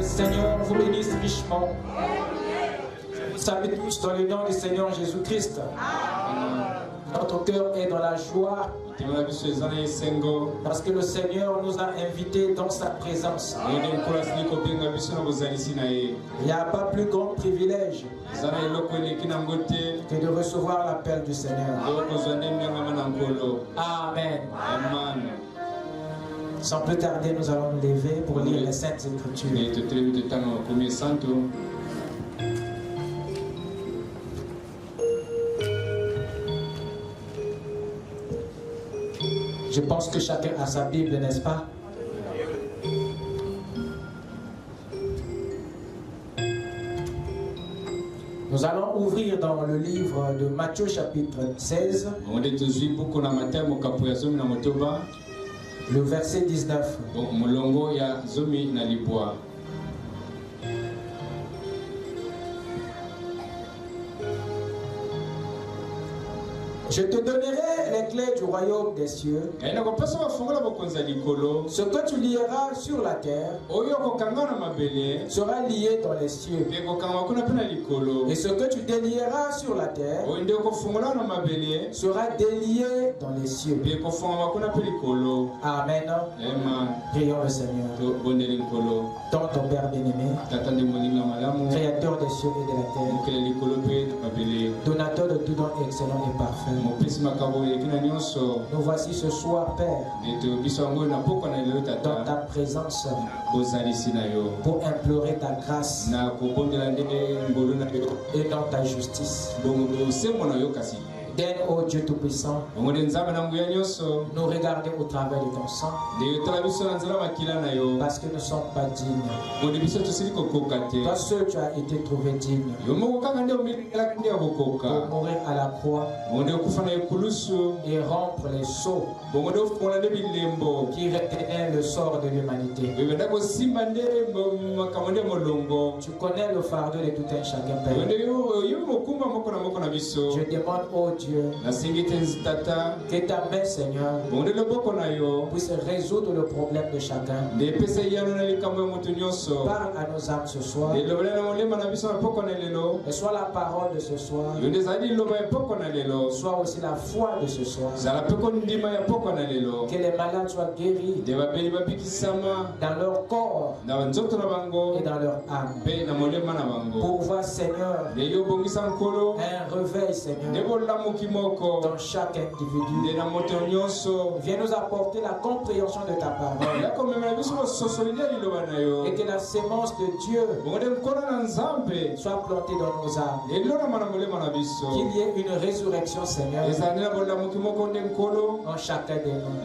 Seigneur vous bénisse richement. Je vous salue tous dans le nom du Seigneur Jésus-Christ. Notre cœur est dans la joie parce que le Seigneur nous a invités dans sa présence. Il n'y a pas plus grand privilège que de recevoir l'appel du Seigneur. Amen. Sans plus tarder, nous allons nous lever pour lire les Saintes Écritures. Je pense que chacun a sa Bible, n'est-ce pas? Nous allons ouvrir dans le livre de Matthieu chapitre 16. Le verset 19. Je te donnerai les clés du royaume des cieux. Ce que tu lieras sur la terre sera lié dans les cieux. Et ce que tu délieras sur la terre sera délié dans les cieux. Amen. Prions le Seigneur. Dans ton Père bien-aimé, Créateur des cieux et de la terre, donateur de tout don excellent et parfait. Nous voici ce soir, Père, dans ta présence pour implorer ta grâce et dans ta justice. Donne, ô Dieu Tout-Puissant, nous regarder au travers de ton sang parce que nous ne sommes pas dignes. Toi seul tu as été trouvé digne pour mourir à la croix et rompre les sceaux qui retenaient le sort de l'humanité. Tu connais le fardeau de tout un chacun, Père. Je demande, ô Dieu, que ta main, Seigneur, puisse résoudre le problème de chacun. Parle à nos âmes ce soir. Et soit la parole de ce soir, soit aussi la foi de ce soir. Que les malades soient guéris dans leur corps et dans leur âme. Pourvois, Seigneur, un réveil, Seigneur, dans chaque individu. Viens nous apporter la compréhension de ta parole. Et que la sémence de Dieu soit plantée dans nos âmes. Qu'il y ait une résurrection, Seigneur, en chacun de nous.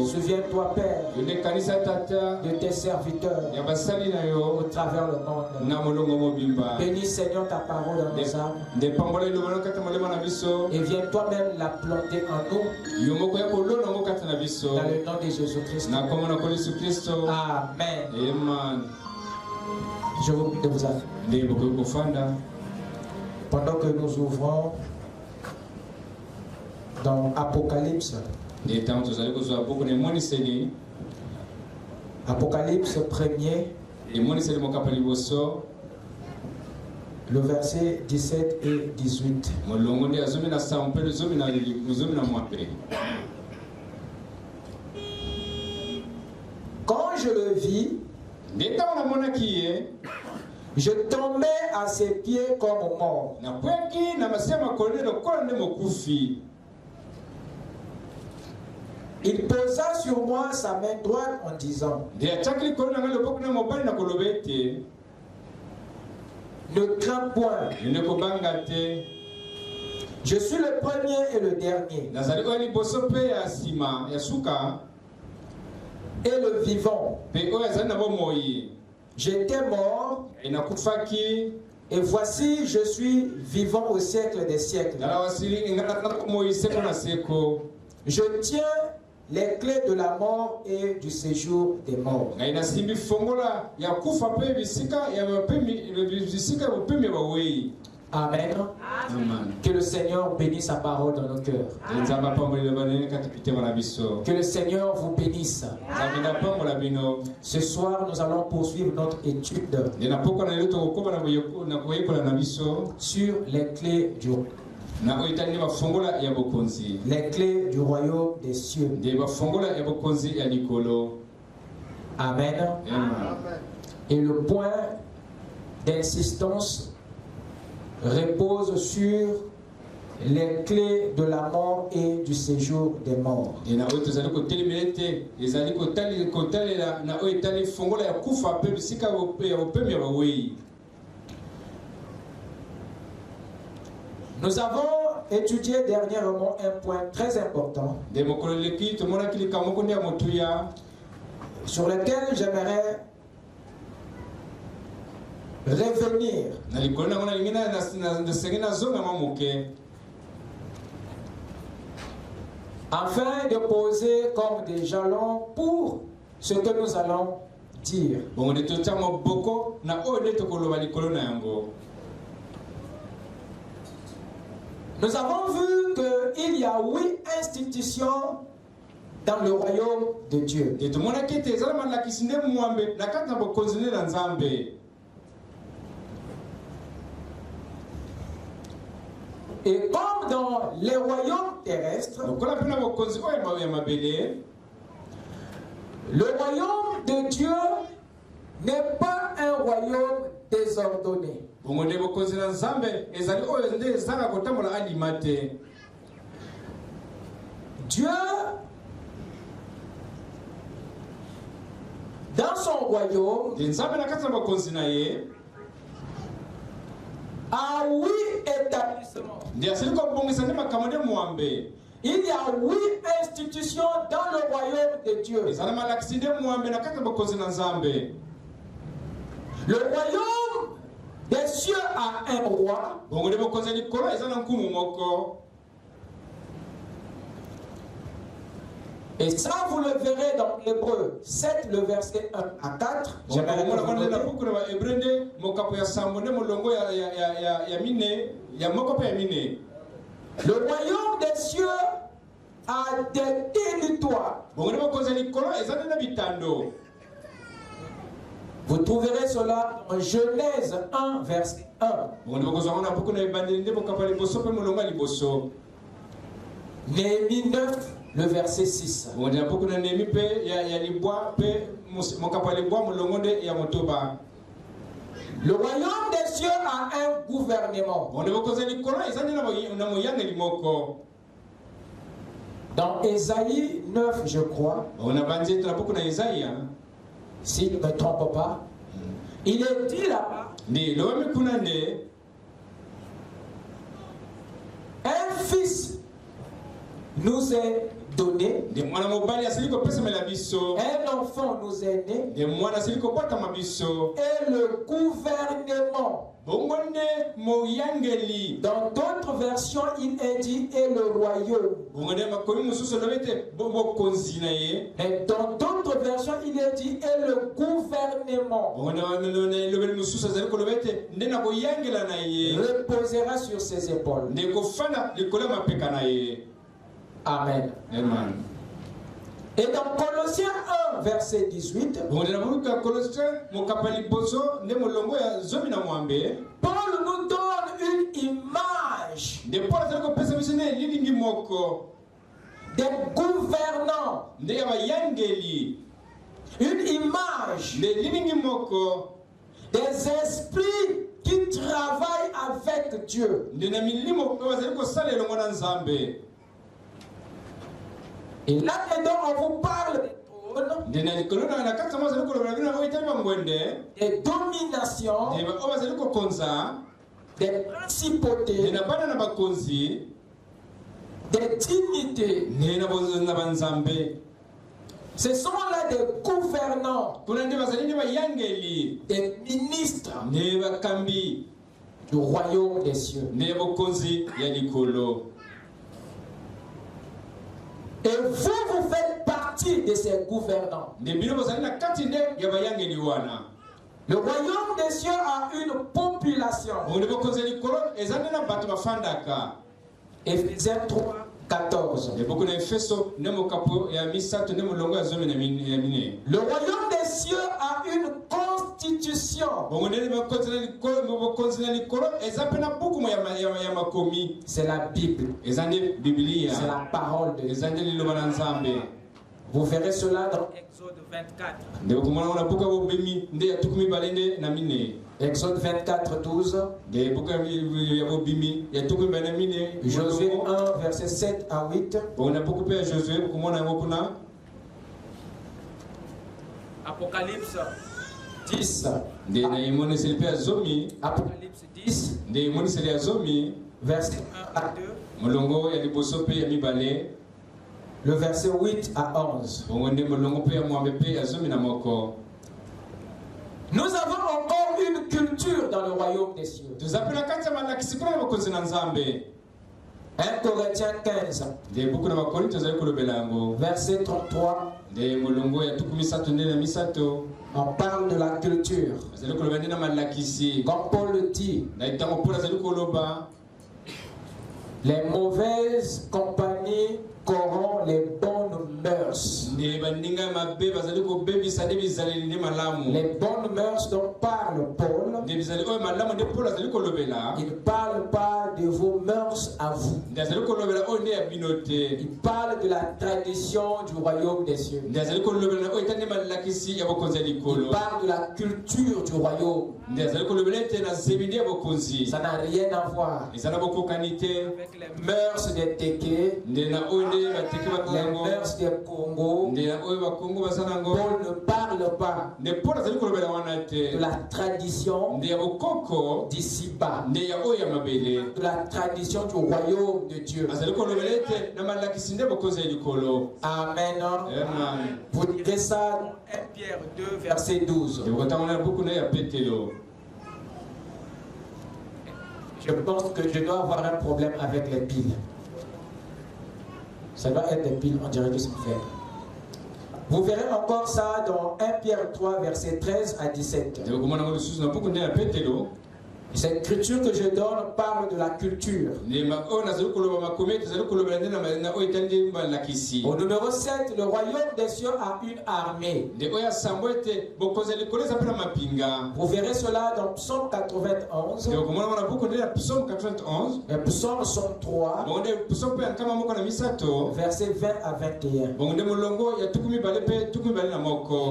Souviens-toi, Père, de tes serviteurs au travers le monde. Bénis, Seigneur, ta parole dans nos âmes. Et viens toi-même la planter en nous. Dans le nom de Jésus-Christ. Amen. Je vous prie de vous asseoir. Pendant que nous ouvrons dans Apocalypse. Apocalypse 1er. Le verset 17 et 18. Quand je le vis, je tombais à ses pieds comme mort. Il posa sur moi sa main droite en disant: ne crains point. Je suis le premier et le dernier. Et le vivant. J'étais mort. Et voici, je suis vivant au siècle des siècles. Je tiens les clés de la mort et du séjour des morts. Amen. Que le Seigneur bénisse sa parole dans nos cœurs. Que le Seigneur vous bénisse. Ce soir, nous allons poursuivre notre étude sur les clés du royaume. Les clés du royaume des cieux. Amen. Et le point d'insistance repose sur les clés de la mort et du séjour des morts. Nous avons étudié dernièrement un point très important sur lequel j'aimerais revenir afin de poser comme des jalons pour ce que nous allons dire. Nous avons vu qu'il y a 8 institutions dans le royaume de Dieu. Et comme dans les royaumes terrestres, le royaume de Dieu n'est pas un royaume désordonné. Dieu, dans son royaume, a 8 établissements. Il y a 8 institutions dans le royaume de Dieu. Le royaume des cieux a un roi. Et ça, vous le verrez dans Hébreu 7, le verset 1 à 4. Le royaume des cieux a des territoires. Vous trouverez cela en Genèse 1, verset 1. Néhémie 9, le verset 6. Le royaume des cieux a un gouvernement. Dans Ésaïe 9, je crois, si je ne me trompe pas, il est dit là-bas, un fils nous est donné, un enfant nous est né, et le gouvernement. Dans d'autres versions, il est dit et le royaume. Et dans d'autres versions, il est dit et le gouvernement reposera sur ses épaules. Amen. Amen. Et dans Colossiens 1, verset 18, Paul nous donne une image des gouvernants, une image des esprits qui travaillent avec Dieu. Et là-dedans, on vous parle des dominations, des principautés, des dignités. Ce sont là des gouvernants, des ministres du royaume des cieux. Et vous faites partie de ces gouvernants. Le royaume des cieux a une population. Éphésiens 3, 14. Le royaume des cieux a une constitution. C'est la Bible. C'est la parole de Dieu. Vous verrez cela dans Exode 24. Exode 24, 12. Josué 1, verset 7 à 8. Apocalypse 10. Apocalypse 10. Verset 1 à 2. Le verset 8 à 11. Nous avons encore une culture dans le royaume des cieux. 1 Corinthiens 15. Verset 33. On parle de la culture. Comme Paul le dit, les mauvaises compagnies corrompent les bonnes mœurs. Les bonnes mœurs dont parle Paul, il ne parle pas de vos mœurs à vous. Il parle de la tradition du royaume des cieux. Il parle de la culture du royaume. Ça n'a rien à voir avec les mœurs des Téké, les mœurs des Congo. Paul ne parle pas de la tradition d'ici-bas, de la tradition du royaume de Dieu. Amen. Vous direz ça dans 1 Pierre 2, verset 12. Je pense que je dois avoir un problème avec les piles. Ça doit être des piles, on dirait que c'est fait. Vous verrez encore ça dans 1 Pierre 3, verset 13 à 17. Cette écriture que je donne parle de la culture. Au numéro 7, le royaume des cieux a une armée. Vous verrez cela dans Psaume 91. Et Psaume 103, versets 20 à 21.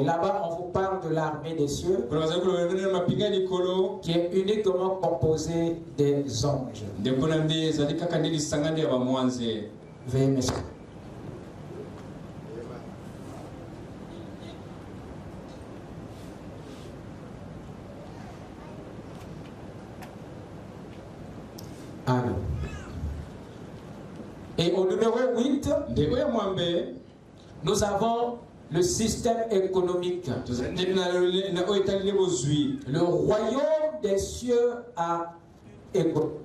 Là-bas, on vous parle de l'armée des cieux, qui est uniquement composé des anges. Veuillez m'excuser. Alors. Et au numéro 8, nous avons le système économique. Le royaume des cieux a économique.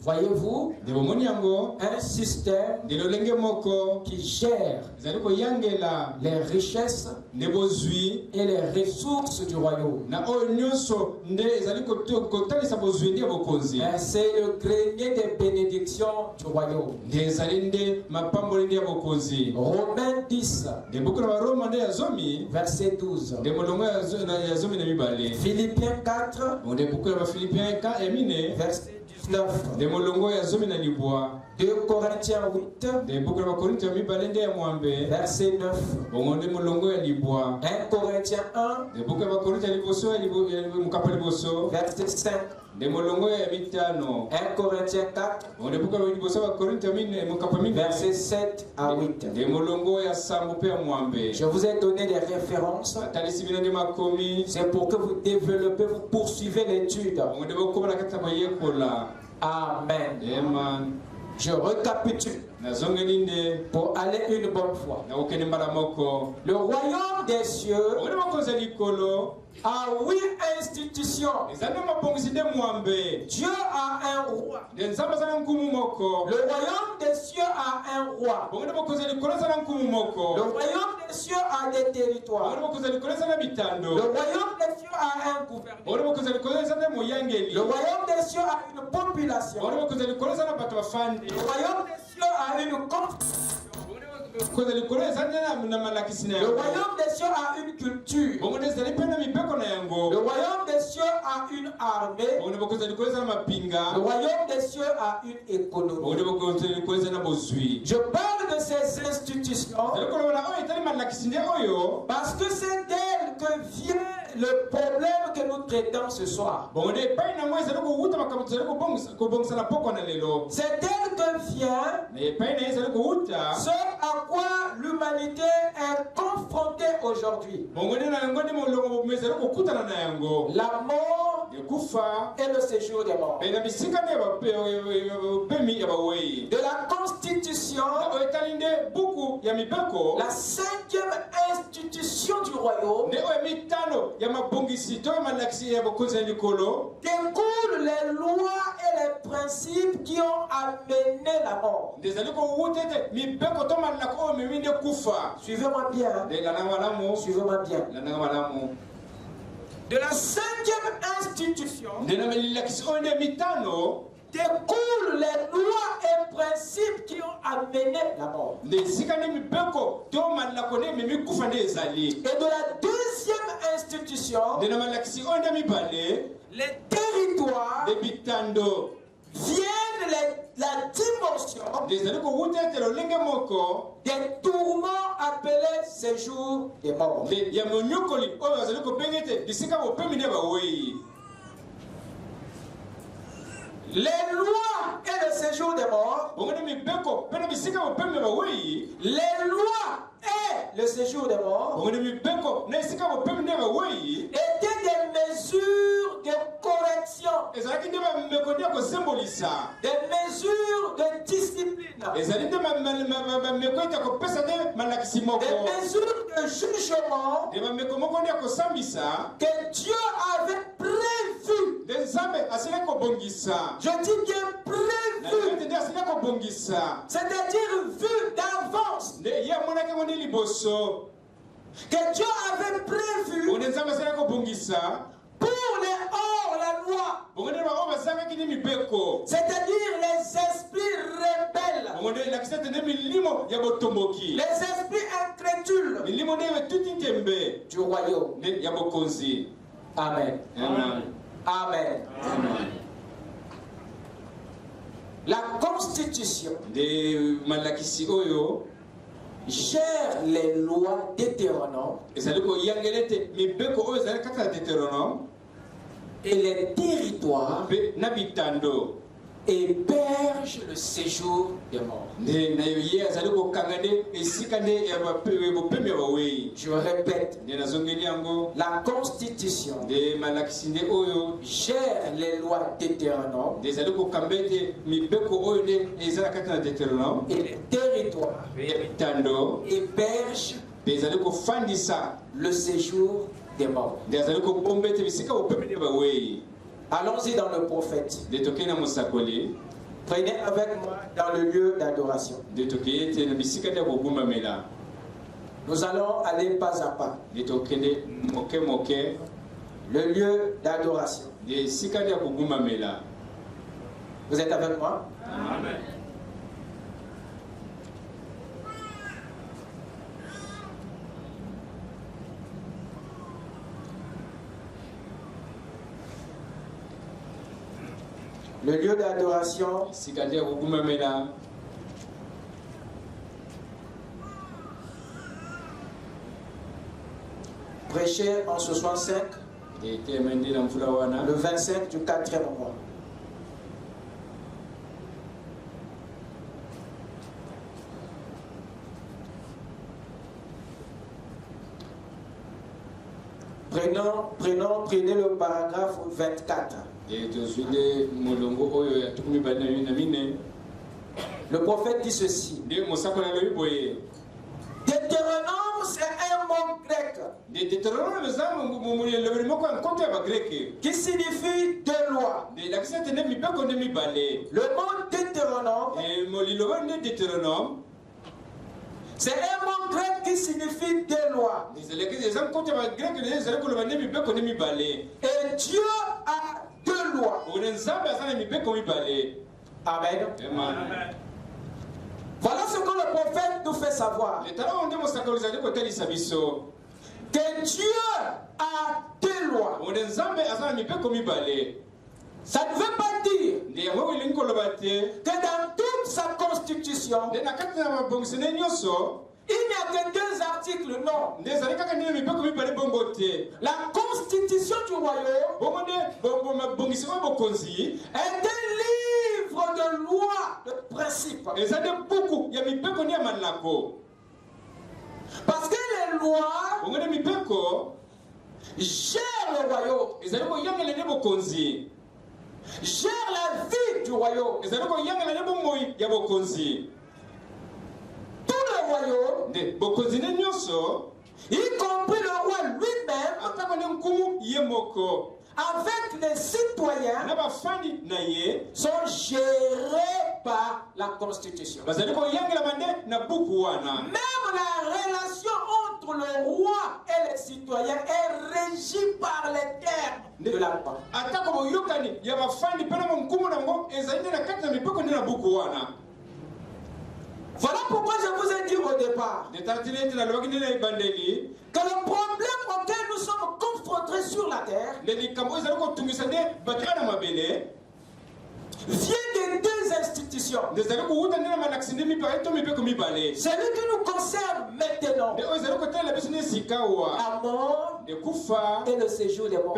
Voyez-vous, un système qui gère les richesses et les ressources du royaume. C'est le grenier des bénédictions du royaume. Romains 10, verset 12. Philippiens 4, verset 19. 2 Corinthiens 8, verset 9. 1 Corinthiens 1, verset 5. 1 Corinthiens 4, versets 7 à 8. Je vous ai donné des références. C'est pour que vous développez, vous poursuivez l'étude. Amen. Je récapitule pour aller une bonne fois. Le royaume des cieux a 8 institutions. Dieu a un roi. Le royaume des cieux a un roi. Le royaume des cieux a des territoires. Le royaume des cieux a un gouvernement. Le royaume des cieux a une population. Le royaume des cieux a une constitution. Le royaume des cieux a une culture. Le royaume des cieux a une armée. Le royaume des cieux a une économie. Je parle de ces institutions parce que c'est d'elles que vient le problème que nous traitons ce soir. C'est d'elles que vient ce à quoi l'humanité est confrontée aujourd'hui. La mort et le séjour des morts. De la constitution, la 5e institution du royaume, découlent les lois et les principes qui ont amené la mort. Suivez-moi bien. Suivez-moi bien. De la 5e institution découlent les lois et principes qui ont amené la mort. Et de la 2e institution, les territoires viennent la dimension des tourments appelés séjour des morts. Les lois et le séjour des morts, les lois et le séjour des morts étaient des mesures de correction, des mesures de discipline, des mesures de jugement que Dieu avait prévu. Je dis bien prévu, c'est-à-dire vu d'avance, que Dieu avait prévu pour les hors la loi, c'est-à-dire les esprits rebelles, les esprits incrédules du royaume. Amen. Amen. Amen. Amen. La constitution gère les lois Deutéronome et les territoires hébergent le séjour des morts. Je répète, la constitution gère les lois Deutéronome et les territoires hébergent le séjour des morts. Allons-y dans le prophète. Prenez avec moi dans le lieu d'adoration. Nous allons aller pas à pas. Le lieu d'adoration. Vous êtes avec moi? Amen. Le lieu d'adoration, prêché en 65, Le 25 du 4e mois. Prenez le paragraphe 24. Le prophète dit ceci. Deutéronome, c'est un mot grec qui signifie deux lois. Le mot Deutéronome, c'est un mot grec qui signifie deux lois. Et Dieu a deux lois. Amen. Voilà ce que le prophète nous fait savoir. Que Dieu a deux lois. Ça ne veut pas dire que dans toute sa constitution, il n'y a que deux articles, non. La constitution du royaume est un livre de loi, de principe. Parce que les lois gèrent le royaume, gèrent la vie du royaume. Tout le royaume, y compris le roi lui-même, avec les citoyens, sont gérés par la Constitution. Même la relation entre le roi et les citoyens est régie par les termes de la loi. Voilà pourquoi je vous ai dit au départ que le problème auquel nous sommes confrontés sur la terre vient de deux institutions. Celui qui nous concerne maintenant, la mort et le séjour des morts.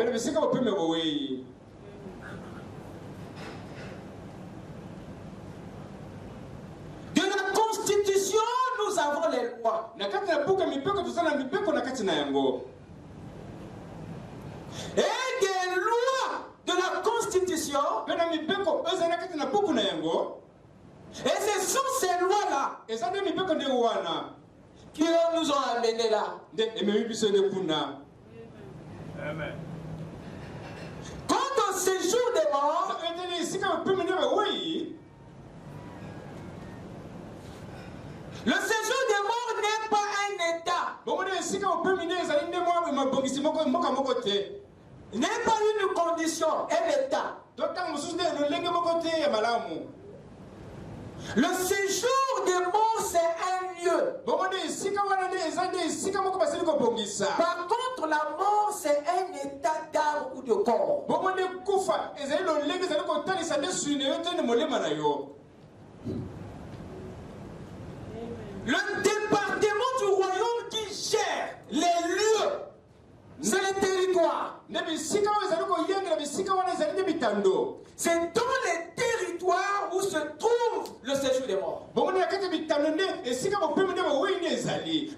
De la Constitution, nous avons les lois. Et des lois de la Constitution, et ce sont ces lois-là qui nous ont amenés là. Quant au séjour des morts, le séjour des morts n'est pas un état. Il n'est pas une condition, un état. Le séjour des morts, c'est un lieu. Par contre, la mort, c'est un état d'âme ou de corps. Le département du royaume qui gère les lieux, c'est le territoire. C'est dans les territoires où se trouve le séjour des morts.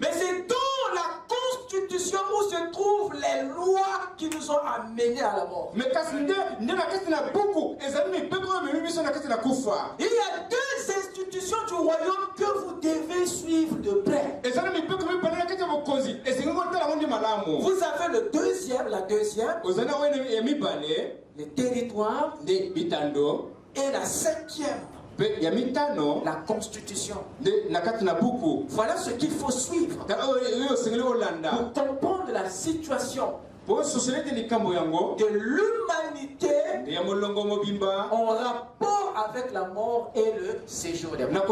Mais c'est dans la Constitution où se trouvent les lois qui nous ont amenés à la mort. Il y a deux institutions du royaume que vous devez suivre de près. Vous avez le deuxième, la deuxième, les territoires, et la cinquième, la Constitution. Voilà ce qu'il faut suivre pour comprendre la situation de l'humanité en rapport avec la mort et le séjour des morts.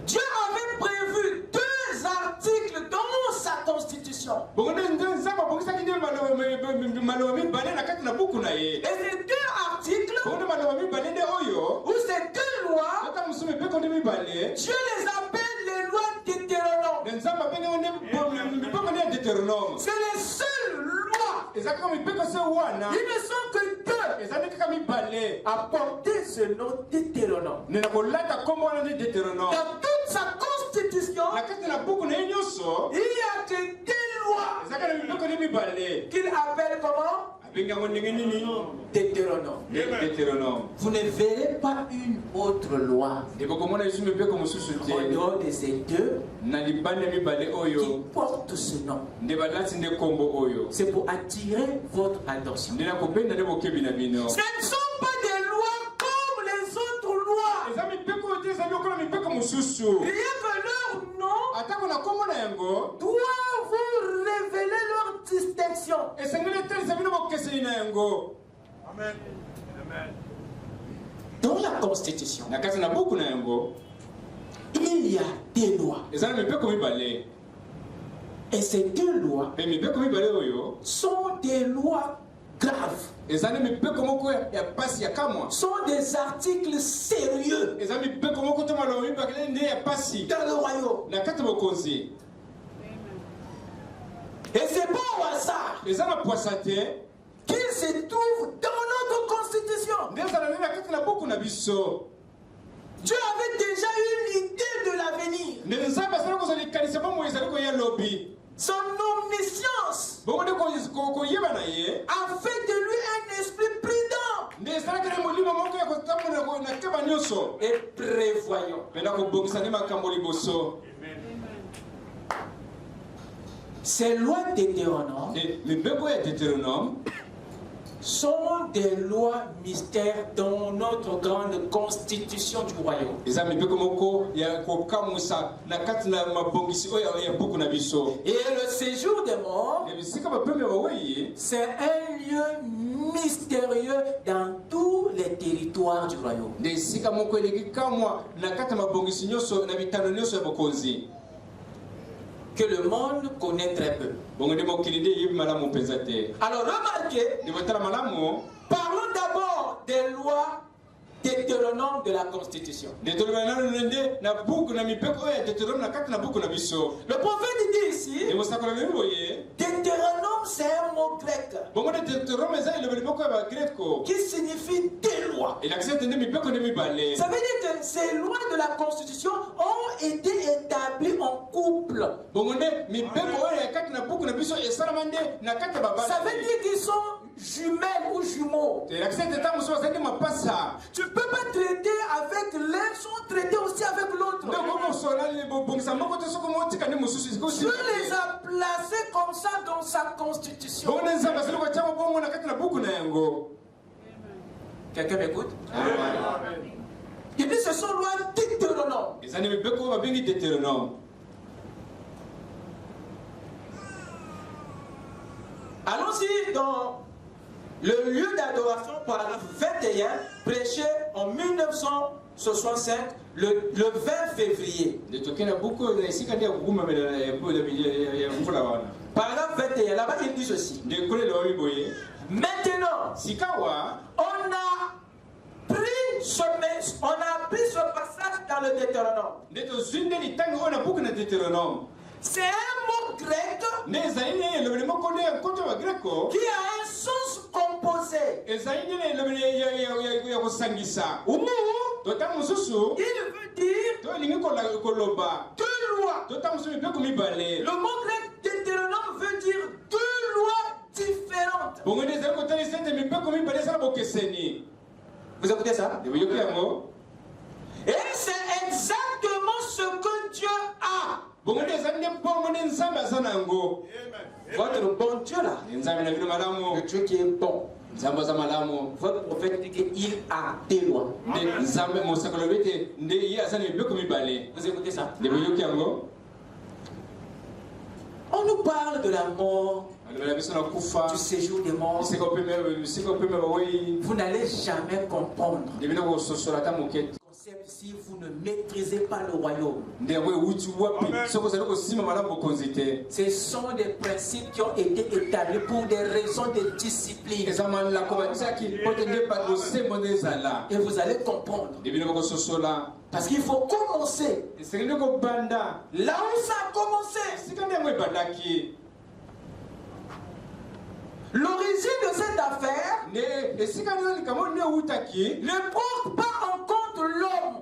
Dieu avait prévu deux articles dans sa constitution. Et ces deux articles, ou ces deux lois, Dieu les appelle les lois Deutéronome. ne sont que deux à porter ce nom Deutéronome. Dans toute sa constitution, il y a que deux lois qu'il appelle comment? Deutéronome. Vous ne verrez pas une autre loi en dehors de ces deux qui portent ce nom. C'est pour attirer votre attention. Ce ne sont pas des lois comme les autres lois. Rien que leur nom doit vous révéler leur distinction. Amen. Dans la Constitution, il y a des lois. Et ces deux lois sont des lois graves. Sont des articles sérieux dans le royaume. Et c'est pas au hasard qu'il se trouve dans notre constitution. Dieu avait déjà une idée de l'avenir. Son omniscience a fait de lui un esprit prudent et prévoyant. Ces lois Deutéronome sont des lois mystères dans notre grande constitution du royaume. Et le séjour des morts, c'est un lieu mystérieux dans tous les territoires du royaume. Que le monde connaît très peu. Alors remarquez, parlons d'abord des lois Deutéronome de la Constitution. Le prophète dit ici, Deutéronome c'est un mot grec qui signifie des lois. Ça veut dire que ces lois de la Constitution ont été établies en couple. Ça veut dire qu'ils sont jumelles ou jumeaux. Tu ne peux pas traiter avec l'un sans traiter aussi avec l'autre. Dieu les a placés comme ça dans sa constitution. Quelqu'un m'écoute? Il dit ce sont lois Deutéronome. Allons-y dans le lieu d'adoration, paragraphe 21, prêché en 1965, le 20 février. Paragraphe 21, là-bas il dit ceci. Maintenant, on a pris ce passage dans le Deutéronome. C'est un mot grec qui a un sens composé. Il veut dire deux lois. Le mot grec Deutéronome veut dire deux lois différentes. Vous écoutez ça? Et c'est exactement ce que Dieu a. Votre bon Dieu là, le Dieu qui est bon, votre prophète dit qu'il a des lois. Vous écoutez ça? On nous parle de la mort, du séjour des morts. Vous n'allez jamais comprendre si vous ne maîtrisez pas le royaume. Ce sont des principes qui ont été établis pour des raisons de discipline. Et vous allez comprendre. Parce qu'il faut commencer là où ça a commencé. L'origine de cette affaire ne porte pas en compte l'homme.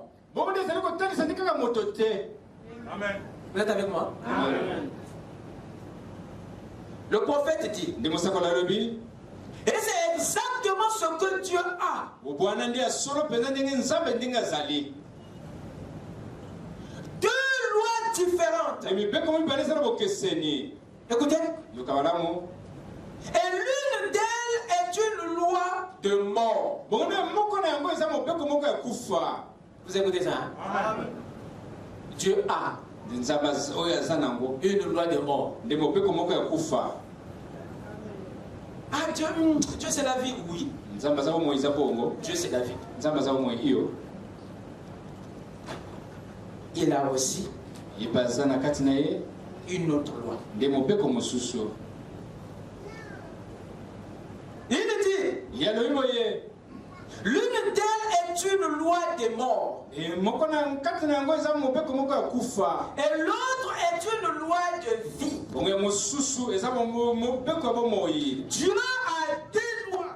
Amen. Vous êtes avec moi? Amen. Le prophète dit, et c'est exactement ce que Dieu a. Deux lois différentes. Écoutez. Et l'une d'elles est une loi de mort. Vous écoutez ça? Amen. Dieu a une loi de mort. Ah, Dieu c'est la vie, oui. Dieu c'est la vie. Il a aussi une autre loi. Il dit, l'une d'elles est une loi de mort. Et l'autre est une loi de vie. Dieu a deux lois.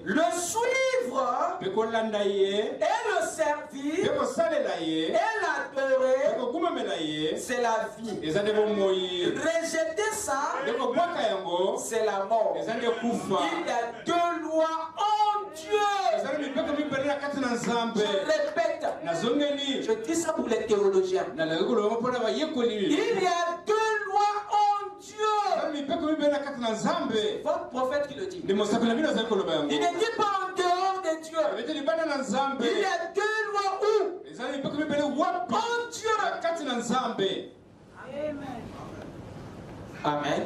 Le suivre et le servir et l'adorer, c'est la vie. Rejeter ça, c'est la mort. Il y a deux lois en Dieu. Je répète, je dis ça pour les théologiens. Il y a deux lois en Dieu. Votre prophète qui le dit. Il ne dit pas en dehors de Dieu. Il y a deux lois où? En Dieu. Amen. Amen.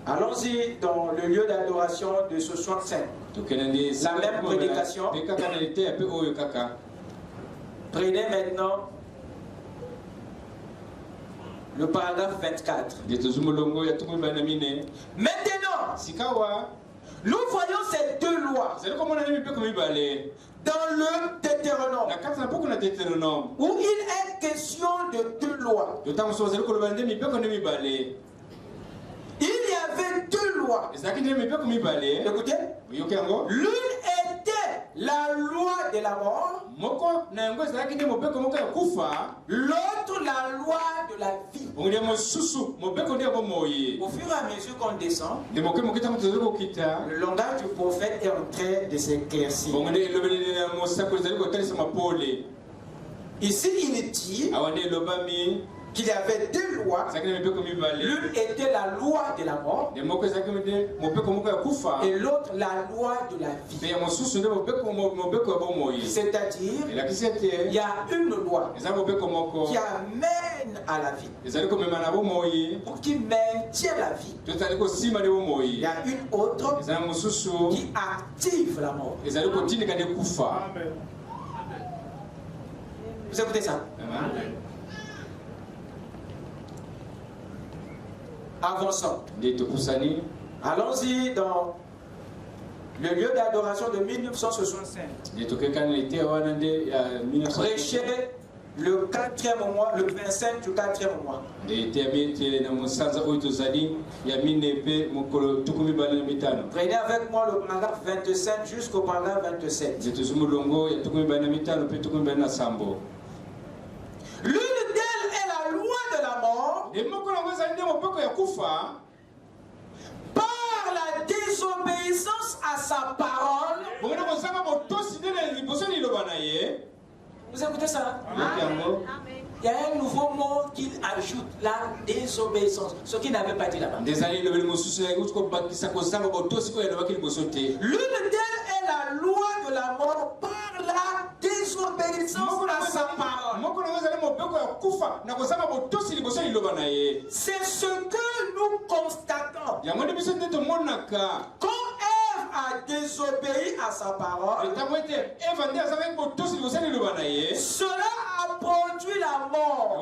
Allons-y dans le lieu d'adoration de ce 65. La même prédication. Prenez maintenant le paragraphe 24. Maintenant, nous voyons ces deux lois dans le Deutéronome, où il est question de deux lois. Il y avait deux lois. Écoutez, l'une était la loi de la mort, l'autre la loi de la vie. Au fur et à mesure qu'on descend, le langage du prophète est en train de s'éclaircir. Ici, il dit qu'il y avait deux lois. L'une était la loi de la mort et l'autre la loi de la vie. C'est-à-dire, il y a une loi qui amène à la vie, ou qui maintient la vie. Il y a une autre qui active la mort. Vous écoutez ça? Avançons. Allons-y dans le lieu d'adoration de 1965. Prêcher le 4e mois, le 25 du 4e mois. Prenez avec moi le paragraphe 25 jusqu'au paragraphe 27. L'une d'elles est la loi de la mort par la désobéissance à sa parole. Vous écoutez ça? Il y a un nouveau mot qu'il ajoute, la désobéissance, ce qu'il n'avait pas dit là-bas. L'une d'elles est la loi de la mort par la désobéissance à sa parole. C'est ce que nous constatons. Quand Ève a désobéi à sa parole, cela a produit la mort.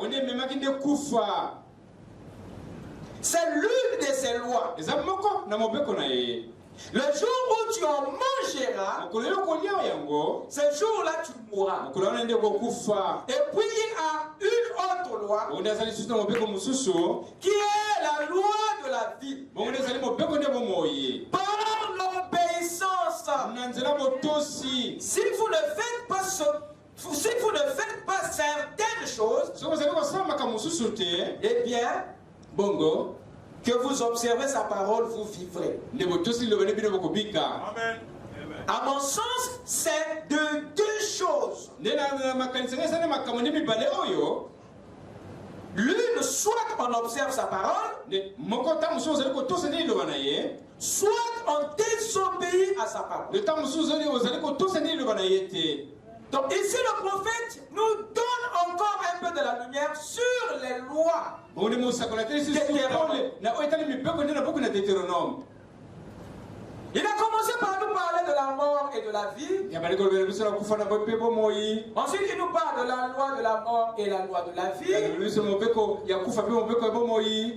C'est l'une de ces lois. Le jour où tu en mangeras, ce jour-là tu mourras. Et puis il y a une autre loi qui est la loi de la vie. Par l'obéissance. Si vous ne faites pas si vous ne faites pas certaines choses, eh bien, bongo, que vous observez sa parole, vous vivrez. Amen. À mon sens, c'est de deux choses. L'une, soit on observe sa parole, soit on désobéit à sa parole. Donc ici le prophète nous donne encore un peu de la lumière sur les lois. Il a commencé par nous parler de la mort et de la vie. Ensuite, il nous parle de la loi de la mort et la loi de la vie.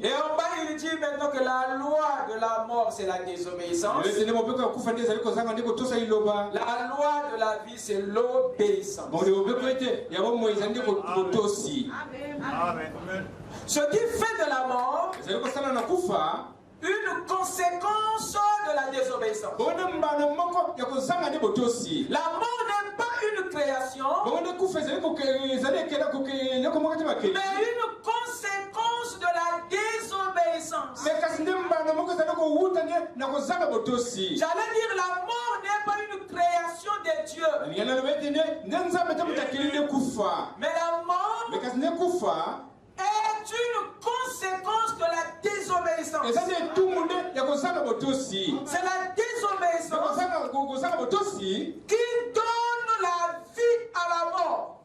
Et en bas, il dit maintenant que la loi de la mort, c'est la désobéissance. La loi de la vie, c'est l'obéissance. Ce qui fait de la mort une conséquence de la désobéissance. La mort n'est pas une création, mais une conséquence de la désobéissance. J'allais dire la mort n'est pas une création de Dieu, mais la mort est une conséquence de la désobéissance. C'est la désobéissance qui donne la vie à la mort.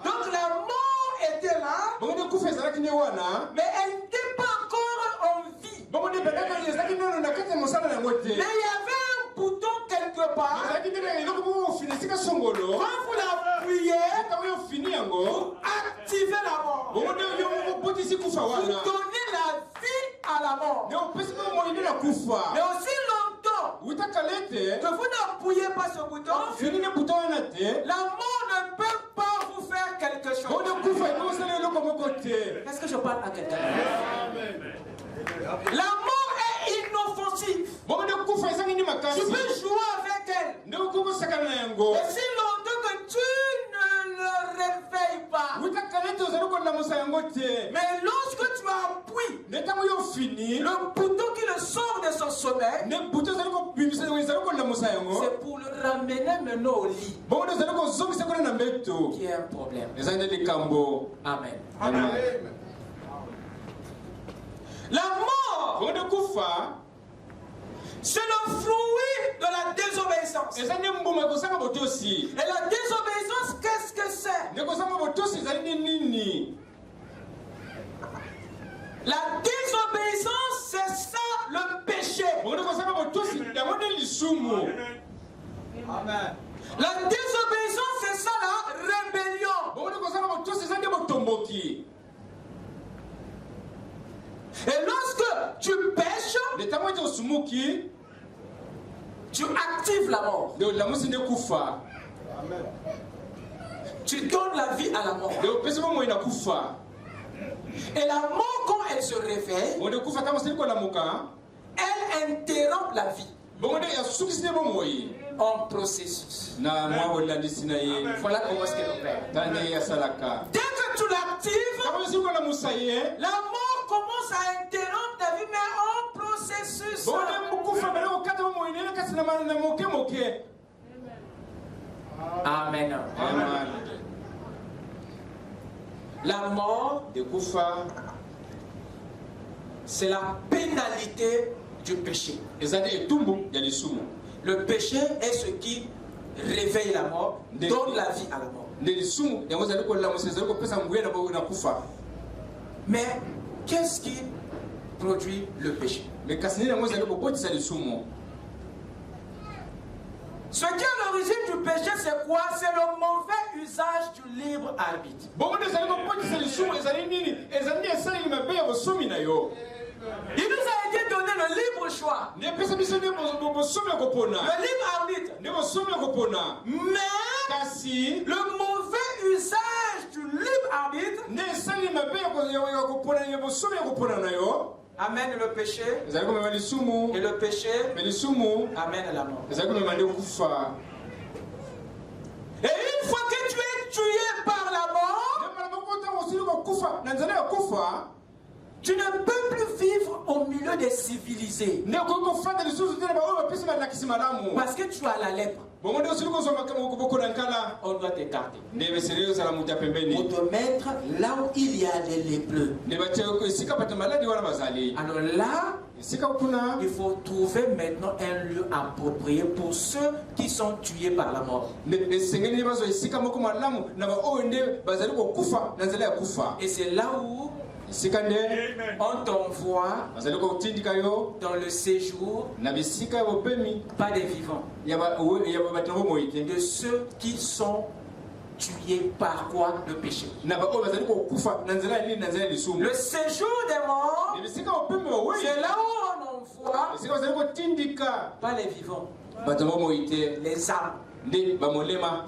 Donc la mort était là, mais elle n'était pas encore en vie. Mais il y avait un bouton quelque part. Quand vous l'appuyez, vous activez la mort. Vous donnez la vie à la mort. Mais aussi longtemps que vous n'appuyez pas ce bouton, la mort ne peut pas vous faire quelque chose. Est-ce que je parle à quelqu'un? La mort est inoffensive. Tu peux jouer avec elle. Et si longtemps que tu ne le réveilles pas, mais lorsque tu appuies le bouton qui le sort de son sommeil, c'est pour le ramener maintenant au lit. Qui est un problème. Amen. Amen. La mort, c'est le fruit de la désobéissance. Et la désobéissance, qu'est-ce que c'est? La désobéissance, c'est ça le péché. Amen. La désobéissance, c'est ça la rébellion. Et lorsque tu pêches, tu actives la mort. Tu donnes la vie à la mort. Et la mort, quand elle se réveille, elle interrompt la vie en processus. Voilà comment est-ce qu'elle opère. Dès que tu l'actives, la mort commence à interrompre ta vie, mais en processus. Amen. Amen. La mort, c'est la pénalité du péché. Le péché est ce qui réveille la mort, donne la vie à la mort. Mais qu'est-ce qui produit le péché? Ce qui est à l'origine du péché, c'est quoi? C'est le mauvais usage du libre arbitre. Il nous a été donné le libre choix, le libre arbitre. Mais le mauvais usage du libre arbitre, amène le péché, et le péché amène à la mort. Et une fois que tu es tué par la mort, tu ne peux plus vivre au milieu des civilisés. Parce que tu as la lèpre. On doit t'écarter. Pour te mettre là où il y a les lépreux. Alors là, il faut trouver maintenant un lieu approprié pour ceux qui sont tués par la mort. Et c'est là où on t'envoie dans le séjour pas des vivants, de ceux qui sont tués par quoi? Le péché. Le séjour des morts, c'est là où on envoie pas les vivants, les âmes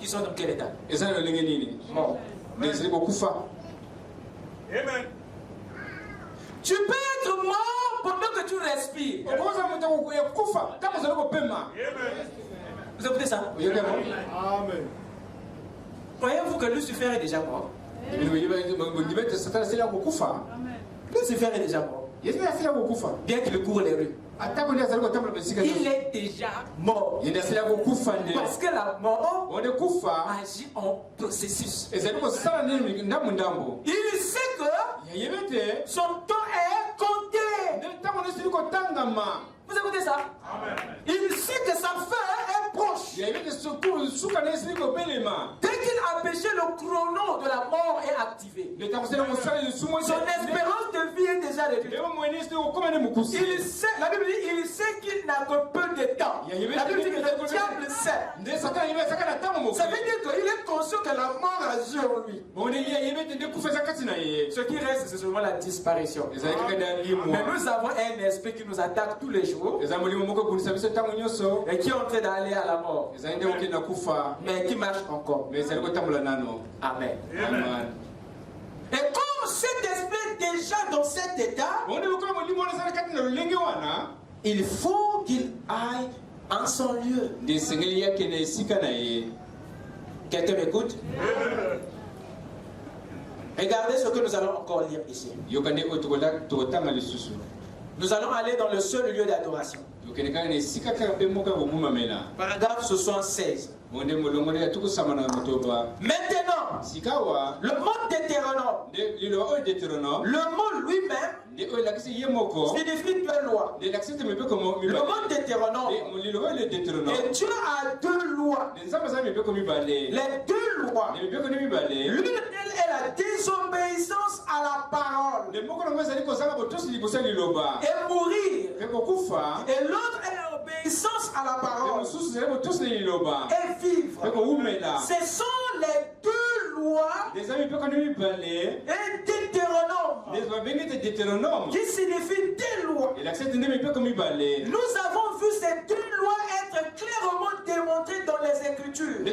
qui sont dans quel état? Mort. Amen. Tu peux être mort pendant que tu respires. Vous écoutez ça? Amen. Croyez-vous que Lucifer est déjà mort? Lucifer est déjà mort. Bien qu'il court les rues. Il est déjà mort. Parce que la mort agit en processus. Il sait que son temps est compté. Vous écoutez ça? Il sait que sa fin est proche. Dès qu'il a péché, le chrono de la mort est activé. Son espérance de vie est déjà réduite. Il sait, la Bible dit, il sait qu'il n'a que peu de temps. La Bible dit que le diable sait. Ça veut dire qu'il est conscient que la mort agit en lui. Ce qui reste, c'est seulement la disparition. Mais nous avons un esprit qui nous attaque tous les jours et qui est en train d'aller à la mort, mais qui marche encore. Amen. Et comme cet esprit est déjà dans cet état, il faut qu'il aille en son lieu. Quelqu'un m'écoute? Regardez ce que nous allons encore lire ici. Nous allons aller dans le seul lieu d'adoration. Paragraphe 76. Maintenant, le mot Deutéronome, le mot lui-même signifie deux lois. Le mot Deutéronome, et Dieu a deux lois. Les deux lois, l'une d'elles est la désobéissance à la parole et mourir, et l'autre est l'obéissance à la parole et vivre. Ce sont les deux lois et Deutéronome qui signifient des lois. Nous avons vu ces deux lois être clairement démontrées dans les Écritures. L'une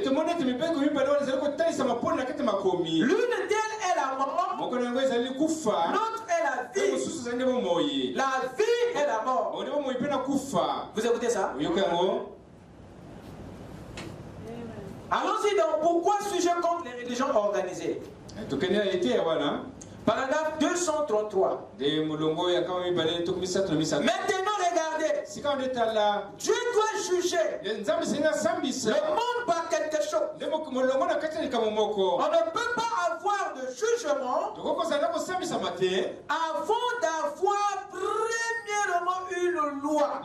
d'elles est la mort, l'autre est la vie. La vie et la mort. Vous écoutez ça? Allons-y donc. Pourquoi suis-je contre les religions organisées? Paragraphe 233. Maintenant, regardez. Dieu doit juger le monde par quelque chose. On ne peut pas avoir de jugement avant d'avoir premièrement une loi.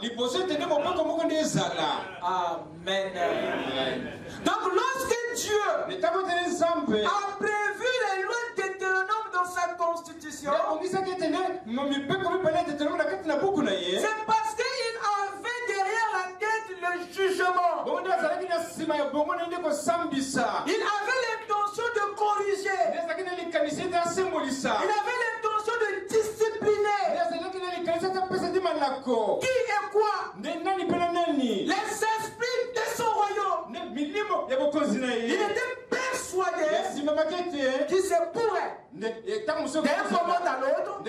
Amen. Donc lorsque Dieu a prévu les lois de Deutéronome dans sa constitution, c'est parce qu'il avait derrière la tête le jugement. Il avait l'intention de corriger. Il avait l'intention de discipliner. Qui est quoi? Les esprits de son royaume. Il était persuadé qui se pourrait d'un moment à l'autre,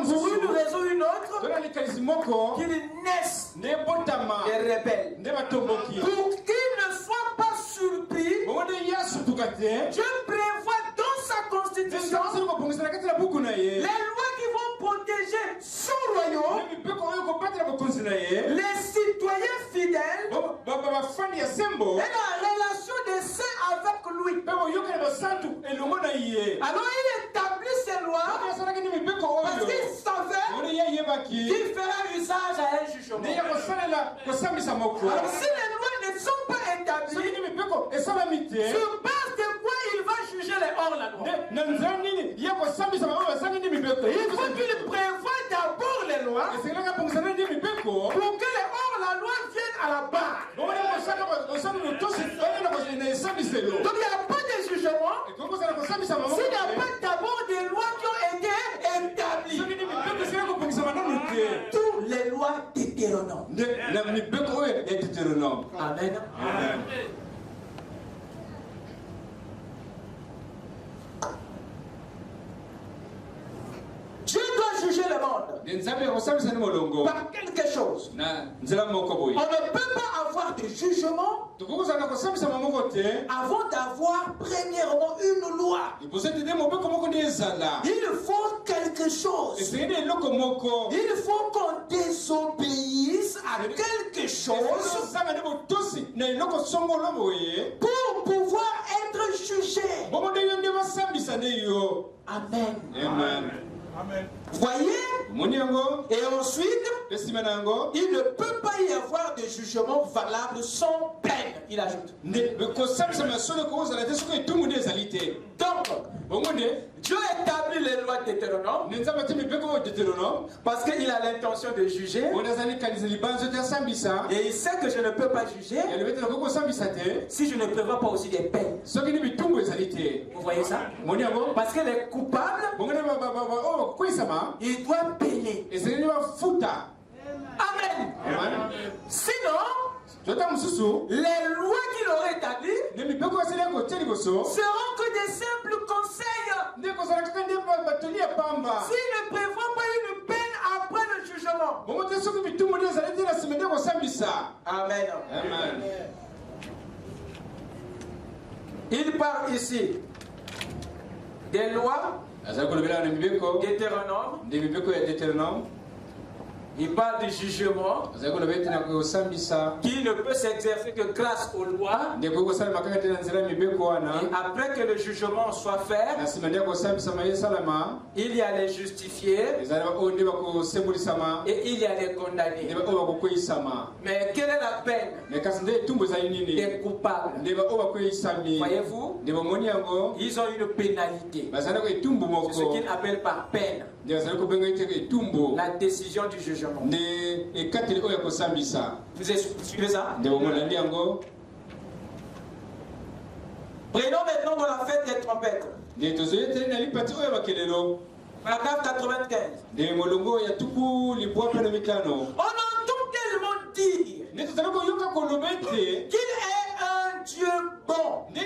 pour une raison ou une autre, qu'ils naissent des rebelles. Pour qu'ils ne soient pas surpris, Dieu prévoit dans sa constitution les lois qui vont protéger son royaume, les citoyens fidèles et la relation des saints avec lui. Alors il établit ces lois parce qu'il savait qu'il fera usage à un jugement. Alors si les lois ne sont pas établies, sur base de quoi il va juger les hors-la-loi? Il faut qu'il prévoie d'abord les lois pour que les hors-la-loi viennent à la barre. Donc il n'y a pas de jugement s'il n'y a pas d'abord des lois qui ont été établies. Toutes les lois Deutéronome. Amen. Amen. Dieu doit juger le monde par quelque chose. On ne peut pas avoir de jugement avant d'avoir premièrement une loi. Il faut quelque chose. Il faut qu'on désobéisse à quelque chose pour pouvoir être jugé. Amen. Amen. Voyez? Et ensuite, il ne peut pas y avoir de jugement valable sans peine, il ajoute. Donc, Dieu établit les lois de Deutéronome parce qu'il a l'intention de juger. Et il sait que je ne peux pas juger si je ne prévois pas aussi des peines. Vous voyez ça? Parce que les coupables, il doit payer. Amen. Sinon, les lois qu'il aurait établies seront que des simples conseils. S'il ne prévoit pas une peine après le jugement. Amen. Amen. Il parle ici des lois Deutéronome. Il parle du jugement qui ne peut s'exercer que grâce aux lois. Et après que le jugement soit fait, il y a les justifiés et il y a les condamnés. Mais quelle est la peine des coupables? Voyez-vous, ils ont une pénalité. C'est ce qu'ils appellent par peine. La décision du jugement. Vous suivez ça? Prenons maintenant dans la fête des trompettes. Paragraphe 95. On entend tellement dire qu'il est un Dieu bon. Il est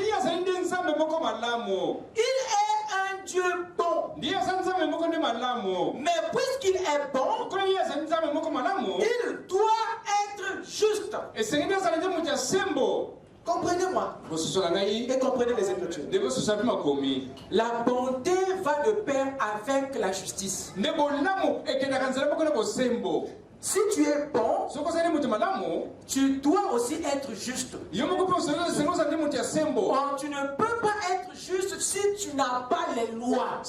un Dieu bon. Mais puisqu'il est bon, il doit être juste. Comprenez-moi et comprenez les Écritures. La bonté va de pair avec la justice. Si tu es bon, tu dois aussi être juste. Tu ne peux pas être juste si tu n'as pas les lois.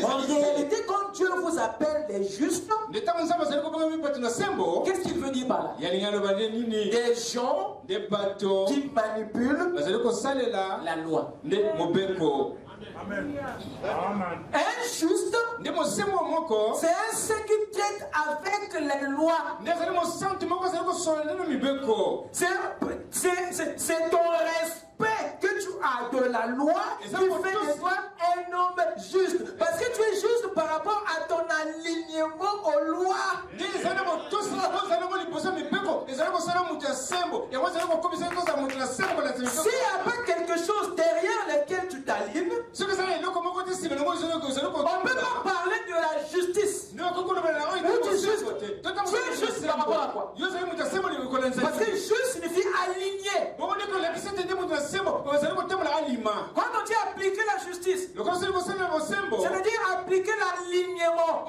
En réalité, quand Dieu vous appelle les justes, qu'est-ce qu'il veut dire par là? Des gens qui manipulent la loi. Un juste, c'est un ce qui traite avec les lois. C'est ton respect que tu as de la loi qui fait de toi un homme juste. Parce que tu es juste par rapport à ton alignement aux lois. S'il n'y a pas quelqu'un Par rapport à quoi? Parce que juste signifie aligner. Quand on dit appliquer la justice, ça veut dire appliquer l'alignement.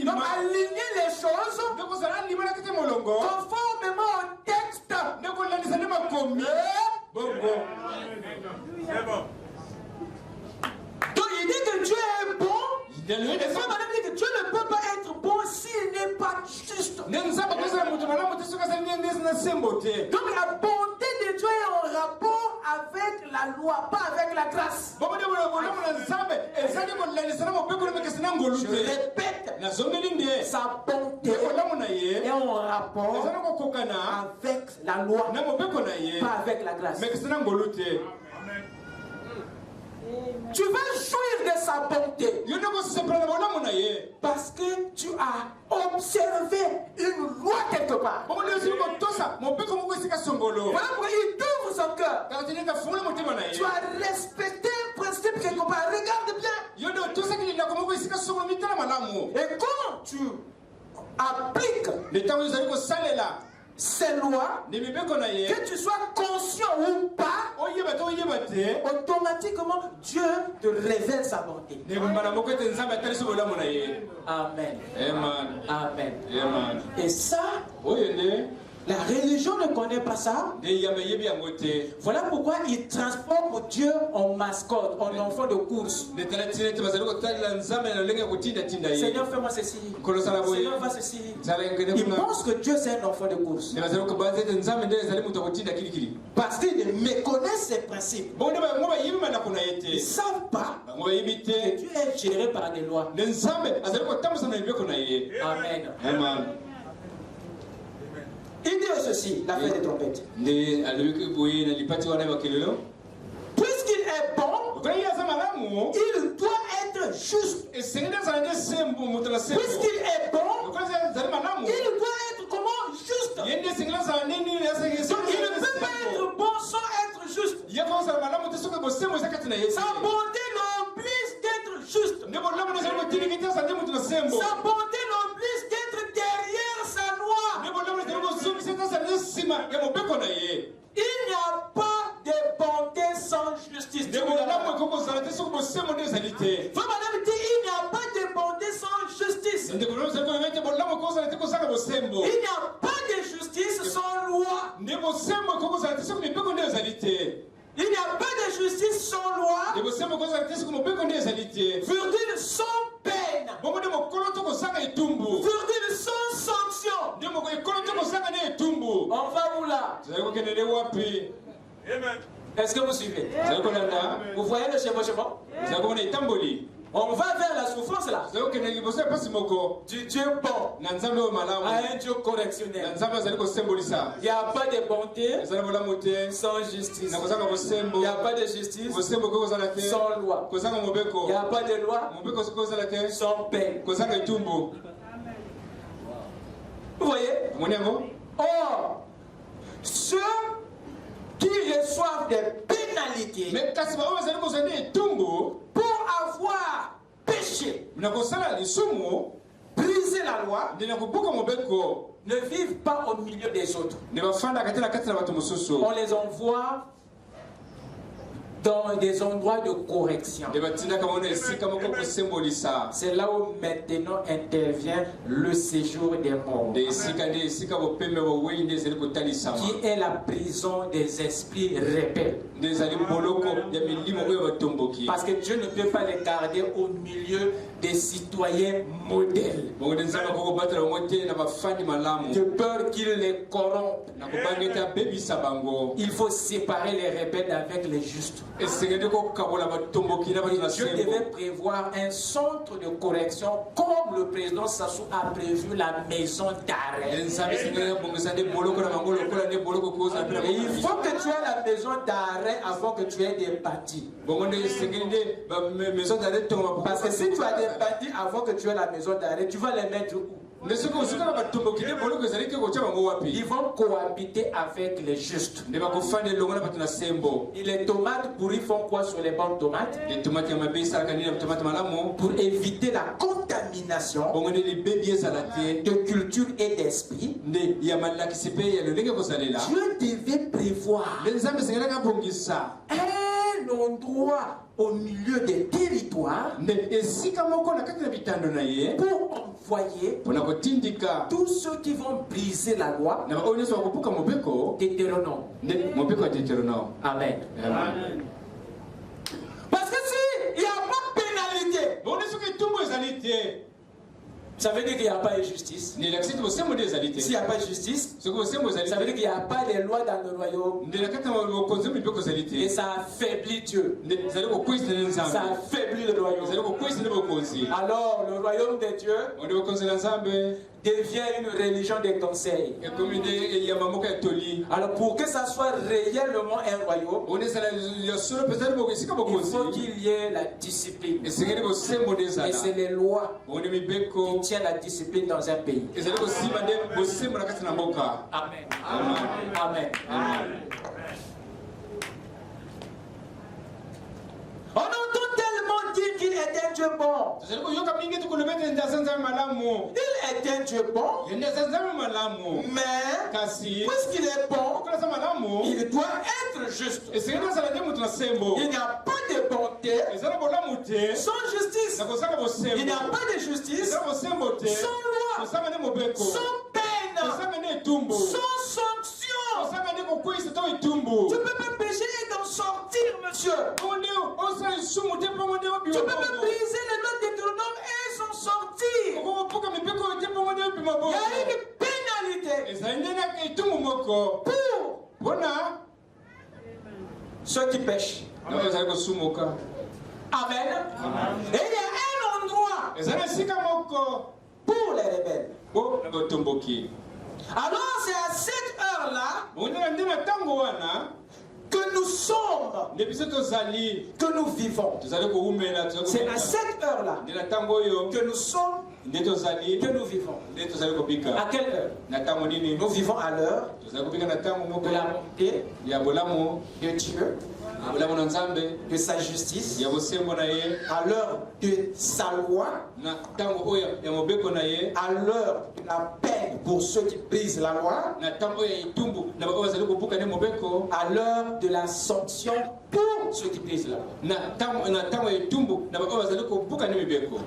Donc aligner les choses conformément au texte. Donc il dit que Dieu est bon. Et frère madame dit que Dieu ne peut pas être bon s'il n'est pas juste. Donc la bonté de Dieu est en rapport avec la loi, pas avec la grâce. Je répète, sa bonté est en rapport avec la loi, pas avec la grâce. Tu vas jouir de sa bonté parce que tu as observé une loi quelque part. Voilà pourquoi il t'ouvre son cœur. Tu as respecté un principe quelque part. Regarde bien. Et quand tu appliques ces lois, que tu sois conscient ou pas, automatiquement Dieu te révèle sa bonté. Amen. Amen. Et ça, la religion ne connaît pas ça. Voilà pourquoi il transforme Dieu en mascotte, en enfant de course. Seigneur, fais-moi ceci. Seigneur, fais ceci. Il pense que Dieu c'est un enfant de course. Parce qu'ils méconnaissent ses principes. Ils ne savent pas que Dieu est géré par des lois. Amen. Il dit ceci, la fin des trompettes. Puisqu'il est bon, il doit être juste. Puisqu'il est bon, il doit être comment? Juste. Donc il ne peut pas être bon sans être juste. Sa bonté l'oblige d'être juste. Sa bonté l'oblige d'être derrière sa loi. Il n'y a pas de bonté sans justice. Madame dit il n'y a pas de bonté sans justice. Il n'y a pas de justice sans loi. Il n'y a pas de justice sans loi. Virgule sans peine. Virgule sans sanction. On va où là? Est-ce que vous suivez? Vous voyez le chevauchement? On va vers la souffrance là. Du Dieu bon à un Dieu correctionnel. Il n'y a pas de bonté sans justice. Il n'y a pas de justice sans loi. Il n'y a pas de loi sans peine. Vous voyez? Or, ceux qui reçoivent des pénalités pour avoir péché, brisé la loi, ne vivent pas au milieu des autres. On les envoie dans des endroits de correction. C'est là où maintenant intervient le séjour des morts, qui est la prison des esprits rebelles. Parce que Dieu ne peut pas les garder au milieu des citoyens modèles, de peur qu'ils les corrompent. Il faut séparer les rebelles avec les justes. Dieu devait prévoir un centre de correction comme le président Sassou a prévu la maison d'arrêt. Et il faut que tu aies la maison d'arrêt avant que tu aies des bâtis. Parce que si tu as des bâtis avant que tu aies la maison d'arrêt, tu vas les mettre où? Ils vont cohabiter avec les justes. Et les tomates pourries font quoi sur les bonnes tomates? Pour éviter la contamination de culture et d'esprit, Dieu devait prévoir un endroit au milieu des territoires pour envoyer tous ceux qui vont briser la loi. Deutéronome. Amen. Parce que s'il n'y a pas de pénalité, ça veut dire qu'il n'y a pas de justice. S'il n'y a pas de justice, ça veut dire qu'il n'y a pas de loi dans le royaume. Et ça affaiblit Dieu. Ça affaiblit le royaume. Alors, le royaume de Dieu devient une religion des conseils. Alors, pour que ça soit réellement un royaume, il faut qu'il y ait la discipline. Et c'est les lois qui tiennent la discipline dans un pays. Amen. Amen. On entend tellement dire qu'il est un Dieu bon. Il est un Dieu bon. Mais puisqu'il est bon, il doit être juste. Il n'y a pas de bonté sans justice. Il n'y a pas de justice sans loi, sans peine, sans sanction. Tu peux pas pécher et t'en sortir, monsieur. Tu peux pas briser les lois de Deutéronome et s'en sortir. Il y a une pénalité pour ceux qui pêchent. Amen. Et il y a un endroit pour les rebelles. Alors c'est à cette heure-là que nous sommes, que nous vivons. C'est à cette heure-là que nous sommes, que nous vivons. À quelle heure? Nous vivons à l'heure de la montée de Dieu, de sa justice, à l'heure de sa loi, à l'heure de la peine pour ceux qui brisent la loi, à l'heure de la sanction pour ceux qui brisent la loi.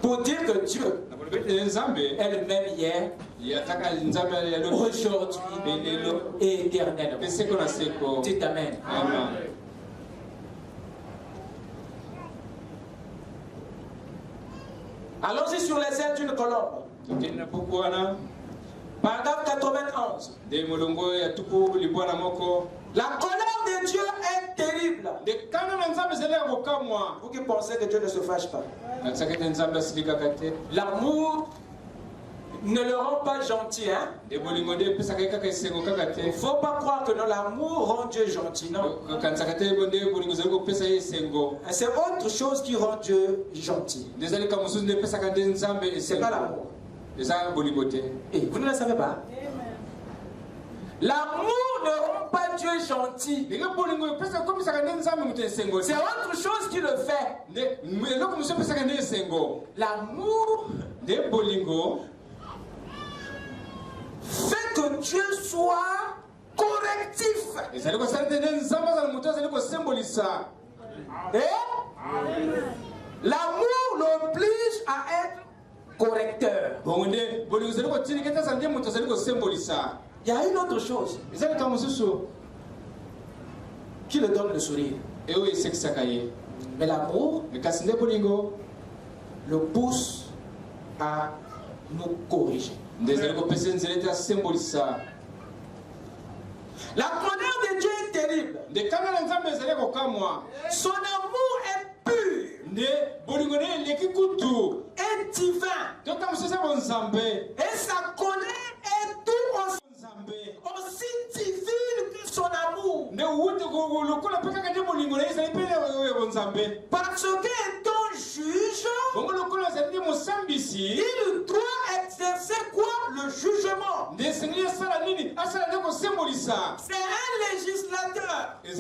Pour dire que Dieu est le même hier, aujourd'hui et éternellement. Dites Amen. Allons-y sur les ailes d'une colombe. Paragraphe 91. La colère de Dieu est terrible. Vous qui pensez que Dieu ne se fâche pas. L'amour ne le rend pas gentil, hein? Il ne faut pas croire que l'amour rend Dieu gentil, non? C'est autre chose qui rend Dieu gentil. C'est pas l'amour. Et vous ne le savez pas? L'amour ne rend pas Dieu gentil. C'est autre chose qui le fait. L'amour fait que Dieu soit correctif. Et l'amour l'oblige à être correcteur. Il y a une autre chose qui le donne le sourire. Mais l'amour le pousse à nous corriger. La colère de Dieu est terrible. Son amour est pur et divin. Et sa colère est tout aussi divine que son amour. Parce qu'étant juge, il doit exercer exercer quoi? Le jugement. C'est un législateur. Et une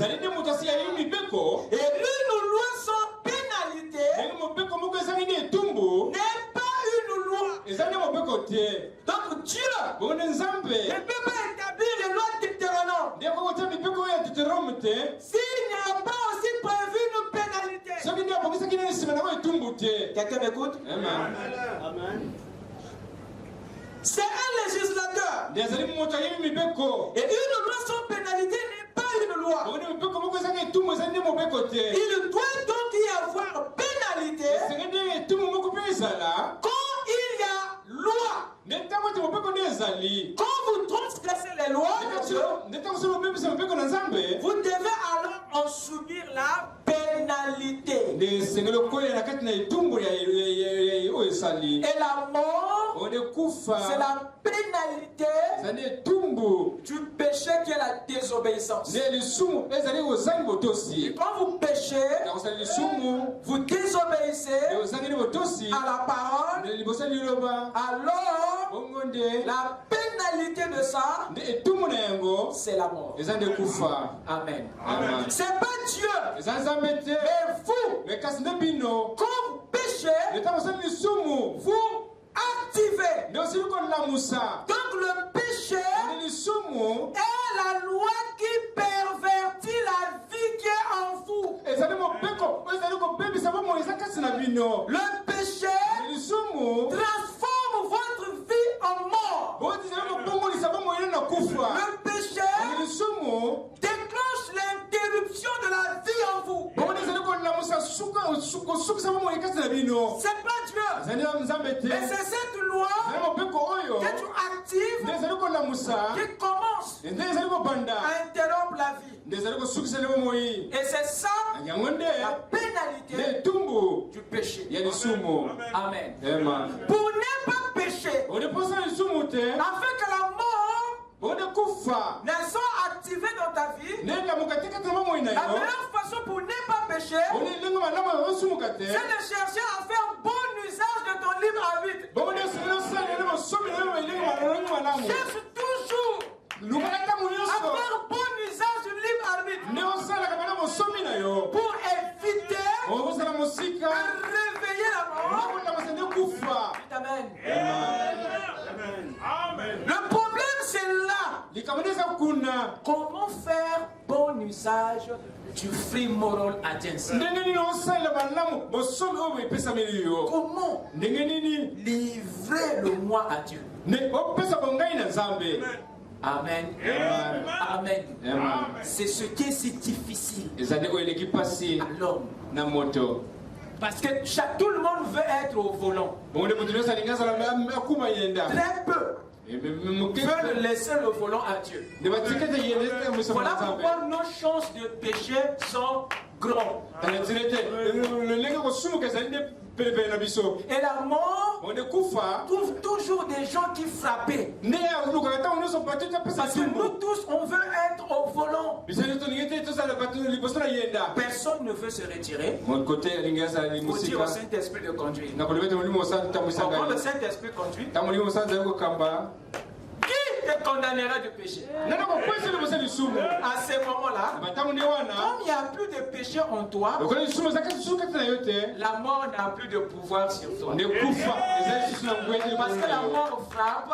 loi sans pénalité n'est pas une loi. Donc Dieu ne peut pas établir les lois de Deutéronome s'il n'y a pas aussi prévu une pénalité. Quelqu'un m'écoute? Amen. C'est un législateur. Et une loi sans pénalité n'est pas une loi. Il doit donc y avoir pénalité quand il y a loi. Quand vous transgressez les lois, vous devez alors en subir la pénalité. Et la mort, c'est la pénalité du péché qui est la désobéissance. Et quand vous péchez, vous désobéissez à la parole, alors la pénalité de ça, c'est la mort. Amen. C'est pas Dieu, mais vous. Quand vous péchez, vous activez. Donc le péché est la loi qui pervertit la vie qui est en vous. Le péché transforme votre vie en mort. Le péché déclenche l'interruption de la vie en vous. C'est pas Dieu, mais c'est cette loi que tu actives qui commence à interrompre la vie. Et c'est ça la pénalité du péché. Amen. Pour ne pas pécher, afin que la mort ne soit activée dans ta vie, la meilleure façon pour ne pas pécher, c'est de chercher à faire bon usage de ton libre arbitre. Cherche toujours à faire bon usage du libre arbitre pour éviter de réveiller la mort. Amen. Le problème c'est là. Comment faire bon usage du free moral agency? Comment livrer le moi à Dieu? Amen. Amen. C'est ce qui est si difficile à l'homme. Parce que tout le monde veut être au volant. Très peu veulent laisser le volant à Dieu. Voilà pourquoi nos chances de péché sont grandes. Et la mort trouve toujours des gens qui frappaient. Parce que nous tous, on veut être au volant. Personne ne veut se retirer. Pour dire au Saint-Esprit de conduire. Quand le Saint-Esprit conduit, qui te condamnera de péché? À ce moment-là, comme il n'y a plus de péché en toi, la mort n'a plus de pouvoir sur toi. Parce que la mort frappe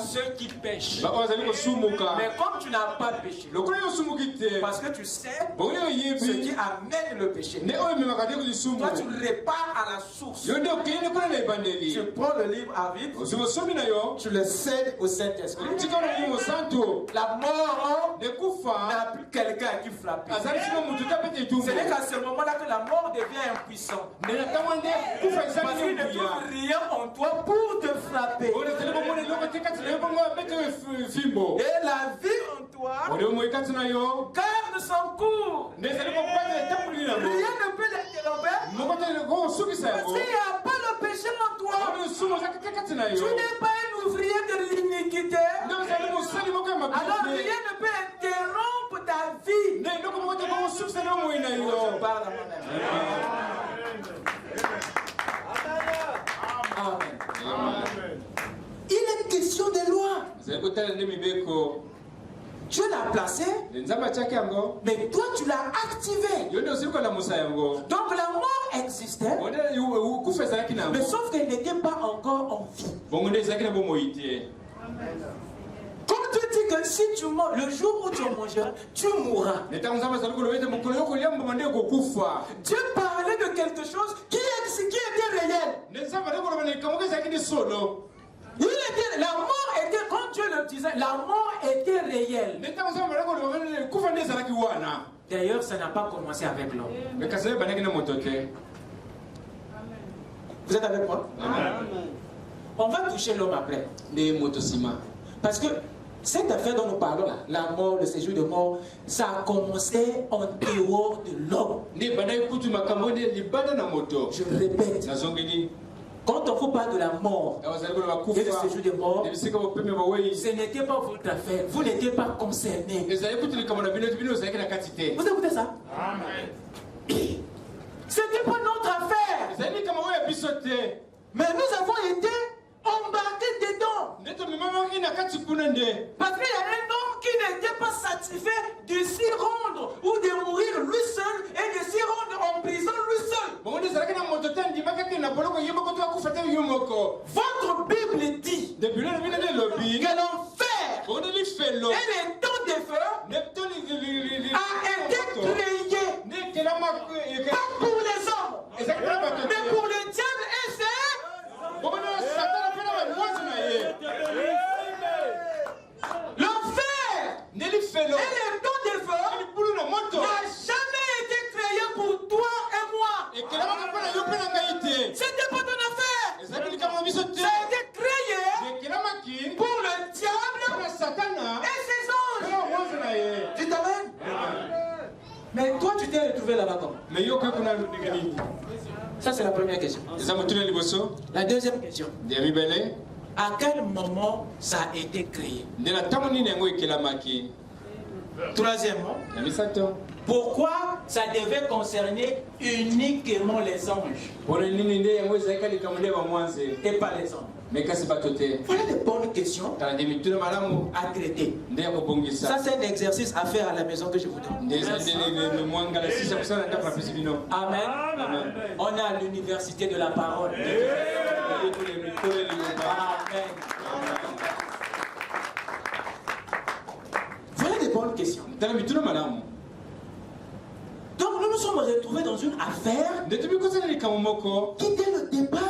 ceux qui pêchent. Mais comme tu n'as pas péché, parce que tu sais ce qui amène le péché, toi tu répares à la source. Tu prends le libre arbitre, tu le cèdes au Saint-Esprit. La mort n'a plus quelqu'un qui frappe. Ce n'est qu'à ce moment-là que la mort devient impuissante. Parce qu'il ne trouve rien en toi pour te frapper. Et la vie en toi garde son cours. Rien ne peut l'interrompre. Parce qu'il n'y a pas le péché en toi. Tu n'es pas un ouvrier de l'iniquité. Alors rien ne peut interrompre ta vie. Je parle à moi-même. Amen. Dieu l'a placé, mais toi tu l'as activé. Donc la mort existait, mais sauf qu'elle n'était pas encore en vie. Comme Dieu dit que si tu manges, le jour où tu mangeras, tu mourras. Dieu parlait de quelque chose qui était réel. La mort était, quand Dieu le disait, la mort était réelle. D'ailleurs, ça n'a pas commencé avec l'homme. Vous êtes avec moi? On va toucher l'homme après. Parce que cette affaire dont nous parlons, là, la mort, le séjour de mort, ça a commencé en dehors de l'homme. Je répète. Quand on vous parle de la mort et du séjour de mort, ce n'était pas votre affaire. Vous n'étiez pas concernés. Vous écoutez ça? Ce n'était pas notre affaire. Mais nous avons été embarqués dedans. Parce qu'il y a un homme qui n'était pas satisfait de s'y rendre ou de mourir lui seul et de s'y rendre en prison lui seul. Votre Bible dit que l'enfer et les temps de feu a été créé pas pour les hommes, mais pour le diable et ses l'enfer et les temps de feu n'a jamais été créé pour toi et moi. C'était pas ton affaire. Ça a été créé pour le diable et ses anges. Dites amen. Mais toi tu t'es retrouvé là-bas comment? Ça c'est la première question. La deuxième question. À quel moment ça a été créé? Troisièmement, pourquoi ça devait concerner uniquement les anges et pas les hommes? Voilà des bonnes questions à traiter. Ça c'est un exercice à faire à la maison que je vous donne. Amen. On est à l'université de la parole. Amen. Voilà des bonnes questions. Donc nous nous sommes retrouvés dans une affaire qui dès le départ,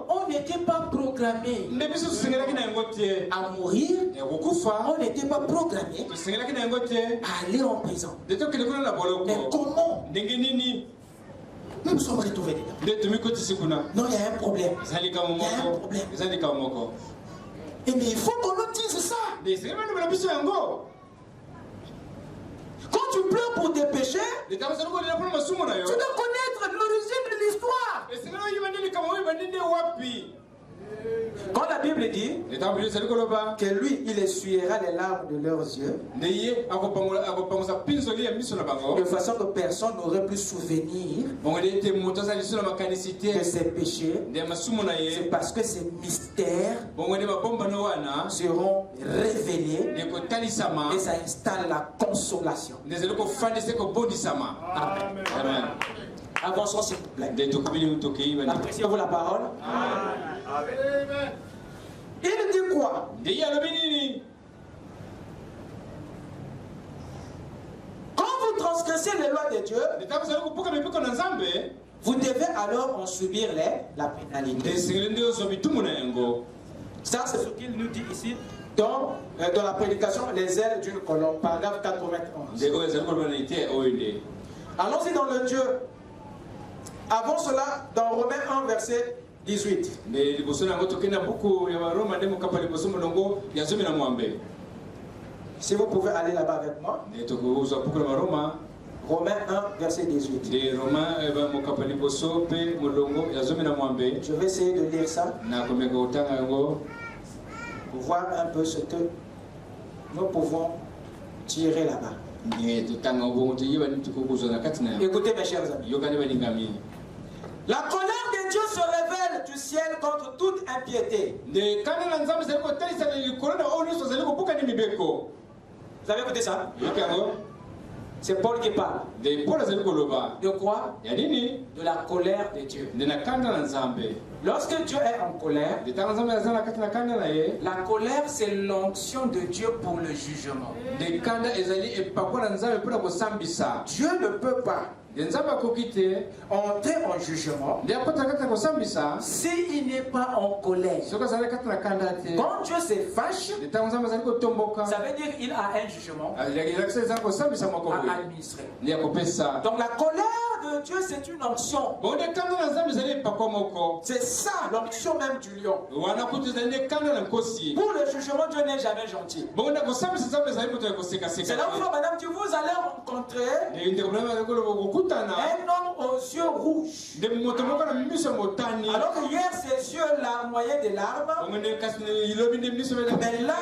on n'était pas programmé à mourir, on n'était pas programmé à aller en prison. Mais comment? Nous nous sommes retrouvés dedans. Non, il y a un problème. Et mais il faut qu'on nous dise ça. Quand tu pleures pour tes péchés, tu dois connaître l'origine de l'histoire. Quand la Bible dit que lui, il essuiera les larmes de leurs yeux, de façon que personne n'aurait plus souvenir de ses péchés, c'est parce que ces mystères seront révélés et ça installe la consolation. Amen. Amen. Avançons s'il vous plaît. Appréciez-vous la parole? Amen. Il dit quoi? Quand vous transgressez les lois de Dieu, vous devez alors en subir la pénalité. Ça, c'est ce qu'il nous dit ici dans la prédication Les ailes d'une colombe, paragraphe 91. Allons-y dans le Dieu. Avant cela, dans Romains 1, verset 18. Si vous pouvez aller là-bas avec moi. Romains 1, verset 18. Je vais essayer de lire ça pour voir un peu ce que nous pouvons tirer là-bas. Écoutez mes chers amis. La colère de Dieu se révèle, tu ciel contre toute impiété. Vous avez écouté ça? C'est Paul qui parle. De quoi? De la colère de Dieu. Lorsque Dieu est en colère, la colère c'est l'onction de Dieu pour le jugement. Dieu ne peut pas entrer en jugement s'il n'est pas en colère. Quand Dieu se fâche, ça veut dire qu'il a un jugement à administrer. Donc la colère de Dieu c'est une onction. C'est ça l'onction même du lion. Pour le jugement, Dieu n'est jamais gentil. C'est là où madame, vous allez rencontrer un homme aux yeux rouges. Alors que hier ses yeux la noyaient des larmes. Mais là,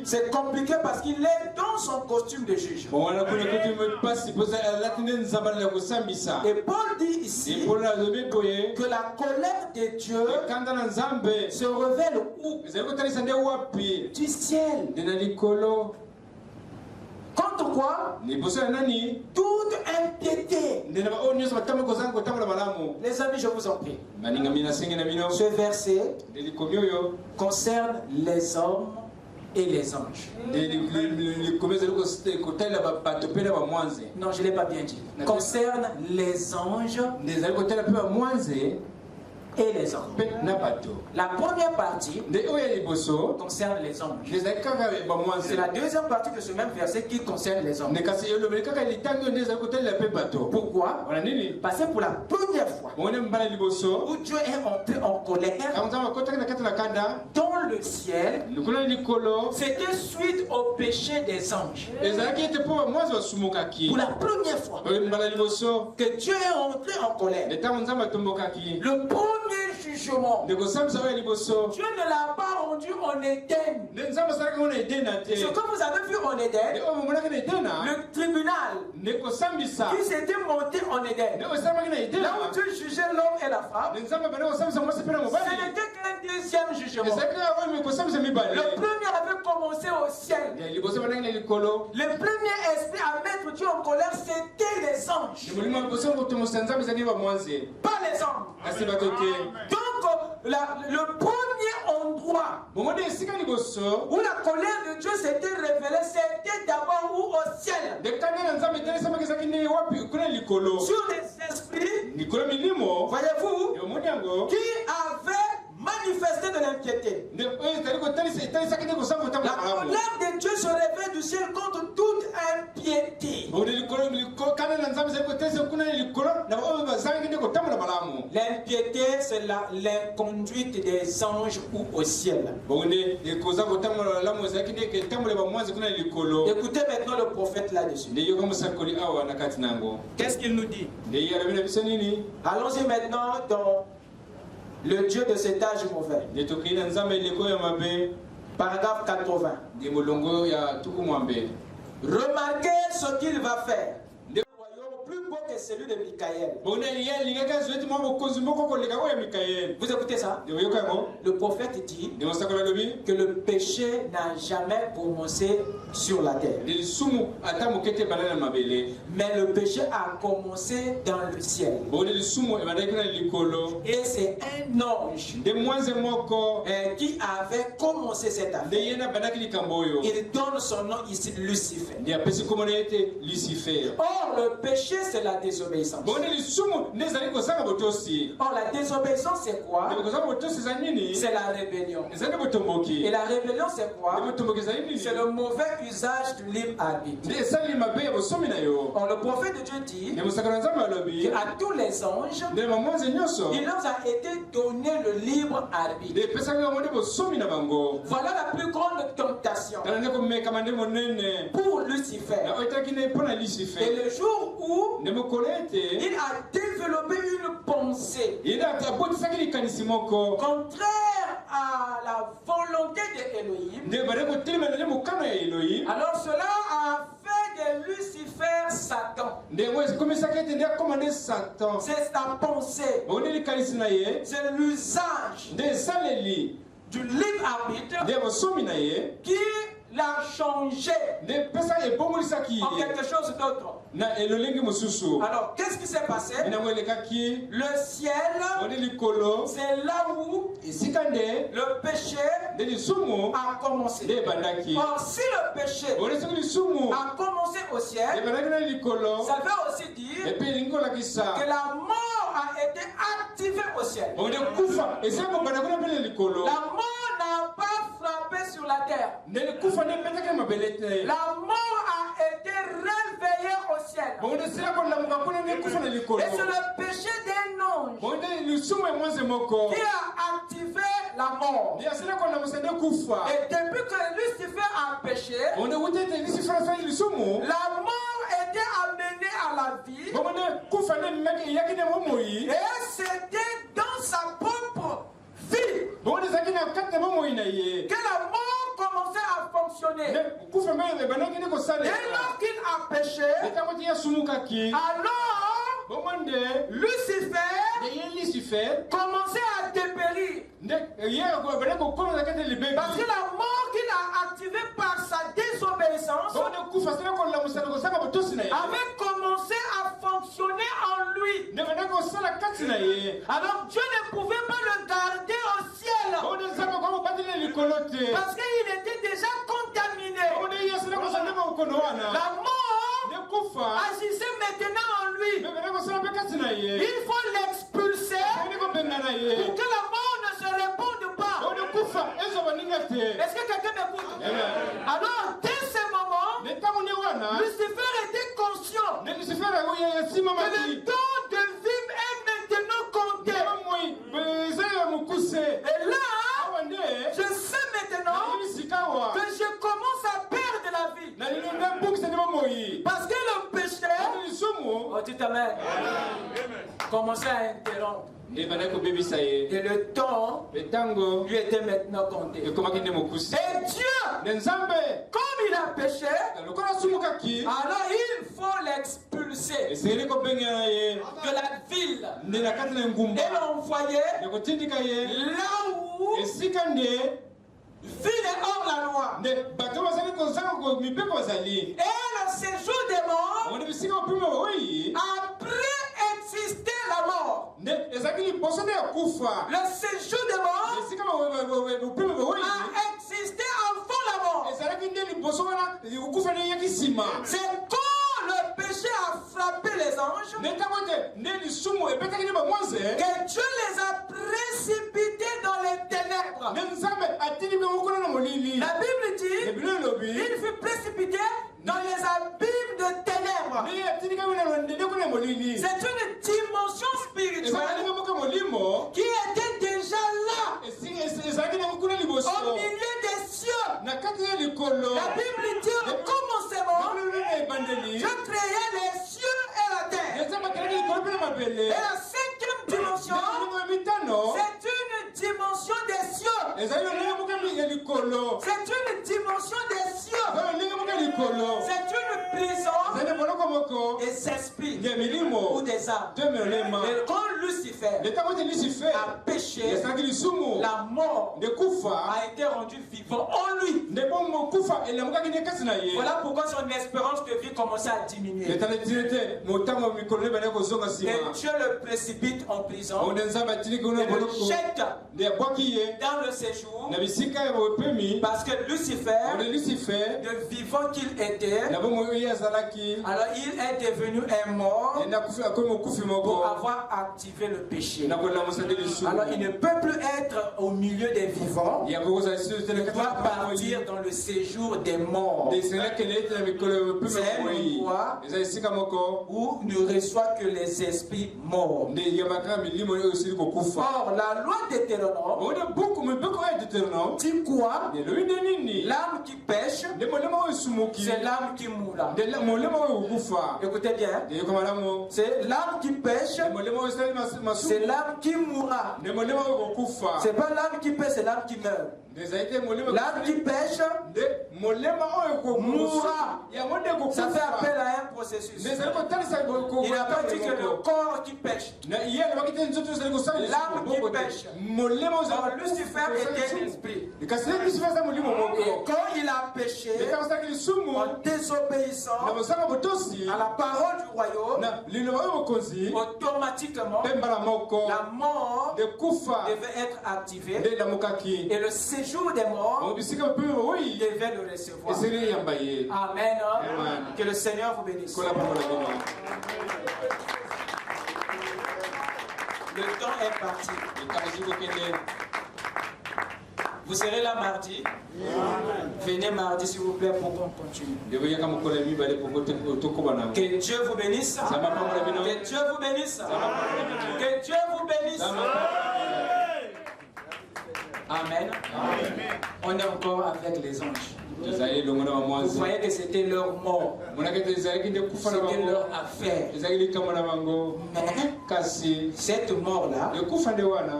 c'est compliqué parce qu'il est dans son costume de juge. Et Paul dit ici que la colère de Dieu se révèle où? Du ciel. Contre quoi? Toute impiété. Les amis, je vous en prie. Ce verset concerne les hommes et les anges. Non, je ne l'ai pas bien dit. Concerne les anges et les anges. La première partie concerne les anges. C'est la deuxième partie de ce même verset qui concerne les anges. Pourquoi? Parce que pour la première fois où Dieu est entré en colère dans le ciel, c'était suite au péché des anges. Pour la première fois que Dieu est entré en colère, le premier jugement, Dieu ne l'a pas rendu en Éden. Ce que vous avez vu en Éden, le tribunal qui s'était monté en Éden, là où Dieu jugeait l'homme et la femme, ce n'était qu'un deuxième jugement. Le premier avait commencé au ciel. Le premier esprit à mettre Dieu en colère, c'était les anges. Pas les anges. Donc, le premier endroit où la colère de Dieu s'était révélée, c'était d'abord au ciel. Sur des esprits, voyez-vous, qui avaient manifesté de l'impiété. La colère de Dieu se révèle du ciel contre toute impiété. L'impiété, c'est l'inconduite des anges ou au ciel. Écoutez maintenant le prophète là-dessus. Qu'est-ce qu'il nous dit? Allons-y maintenant dans le Dieu de cet âge mauvais. Paragraphe 80. Remarquez ce qu'il va faire. Le royaume plus beau que celui de Michaël. Vous écoutez ça? Le prophète dit que le péché n'a jamais commencé sur la terre. Mais le péché a commencé dans le ciel. Et c'est un ange qui avait commencé cette affaire. Il donne son nom ici, Lucifer. Or, le péché, c'est la désobéissance. Or, la désobéissance, c'est quoi? C'est la rébellion. Et la rébellion, c'est quoi? C'est le mauvais usage du libre arbitre. Or, le prophète de Dieu dit qu'à tous les anges, il leur a été donné le libre arbitre. Voilà la plus grande tentation pour Lucifer. Et le jour où il a développé une pensée contraire à la volonté d'Élohim, alors cela a fait de Lucifer, Satan. C'est sa pensée. C'est l'usage du libre arbitre qui l'a changé en quelque chose d'autre. Alors, qu'est-ce qui s'est passé? Le ciel, c'est là où le péché a commencé. Or, si le péché a commencé au ciel, ça veut aussi dire que la mort a été activée au ciel. La mort n'a pas frappé sur la terre. La mort a été réveillée au ciel. Et c'est le péché d'un ange qui a activé la mort. Et depuis que Lucifer a péché, la mort était amenée à la vie. Et c'était dans sa propre vie que la mort commençait à fonctionner. Et lorsqu'il a péché, alors Lucifer commençait à dépérir. Parce que la mort qu'il a activée par sa désobéissance avait commencé à fonctionner en lui. Alors Dieu ne pouvait pas le garder au ciel parce qu'il était déjà contaminé. La mort agissait maintenant en lui. Il faut l'expulser pour que la mort ne se réponde pas. Est-ce que quelqu'un m'écoute? Alors, dès ce moment, Lucifer était conscient que le temps de vivre est maintenant compté. Et là, je sais maintenant que je commence à perdre la vie. Parce que le péché, oh, dites amen, commençait à interrompre. Et le temps lui était maintenant compté. Et Dieu, comme il a péché, alors il faut l'expulser de la ville et l'envoyer là où ville est hors la loi. Et le séjour des morts, après exister la mort, le séjour des morts a existé avant la mort. C'est quand le péché a frappé les anges que Dieu les a précipités dans les ténèbres. La Bible dit il fut précipité dans les abîmes de ténèbres. C'est une dimension spirituelle qui était déjà là au milieu des cieux. La Bible dit au commencement, je créai les cieux et la terre. Et la cinquième dimension, c'est une dimension des cieux. C'est une dimension des cieux. C'est une prison des esprits ou des âmes. Et quand Lucifer a péché, la mort a été rendue vivante en lui. Voilà pourquoi son espérance de vie commençait à diminuer. Et Dieu le précipite en prison et le jette dans le séjour parce que Lucifer, de vivant qu'il était, alors il est devenu un mort pour avoir activé le péché. Alors il ne peut plus être au milieu des vivants, il doit partir dans le séjour des morts. C'est un endroit où ne reçoit que les esprits morts. Or, la loi d'Hétéronome dit quoi? L'âme qui pêche, c'est l'âme qui mourra. Écoutez bien, c'est l'âme qui pêche, c'est l'âme qui mourra. C'est pas l'âme qui pêche, c'est l'âme qui meurt. L'âme qui pêche mourra. Ça fait appel à un processus. Il n'a pas dit que le corps qui pêche, l'âme qui pêche. Alors Lucifer était l'esprit. Quand il a péché, en désobéissant à la parole du royaume, automatiquement, la mort devait être activée et le séjour des morts devait le recevoir. Amen. Que le Seigneur vous bénisse. Le temps est parti. Vous serez là mardi. Venez mardi s'il vous plaît pour qu'on continue. Que Dieu vous bénisse. Que Dieu vous bénisse. Que Dieu vous bénisse. Amen. On est encore avec les anges. Vous voyez que c'était leur mort. C'était leur affaire. Mais cette mort-là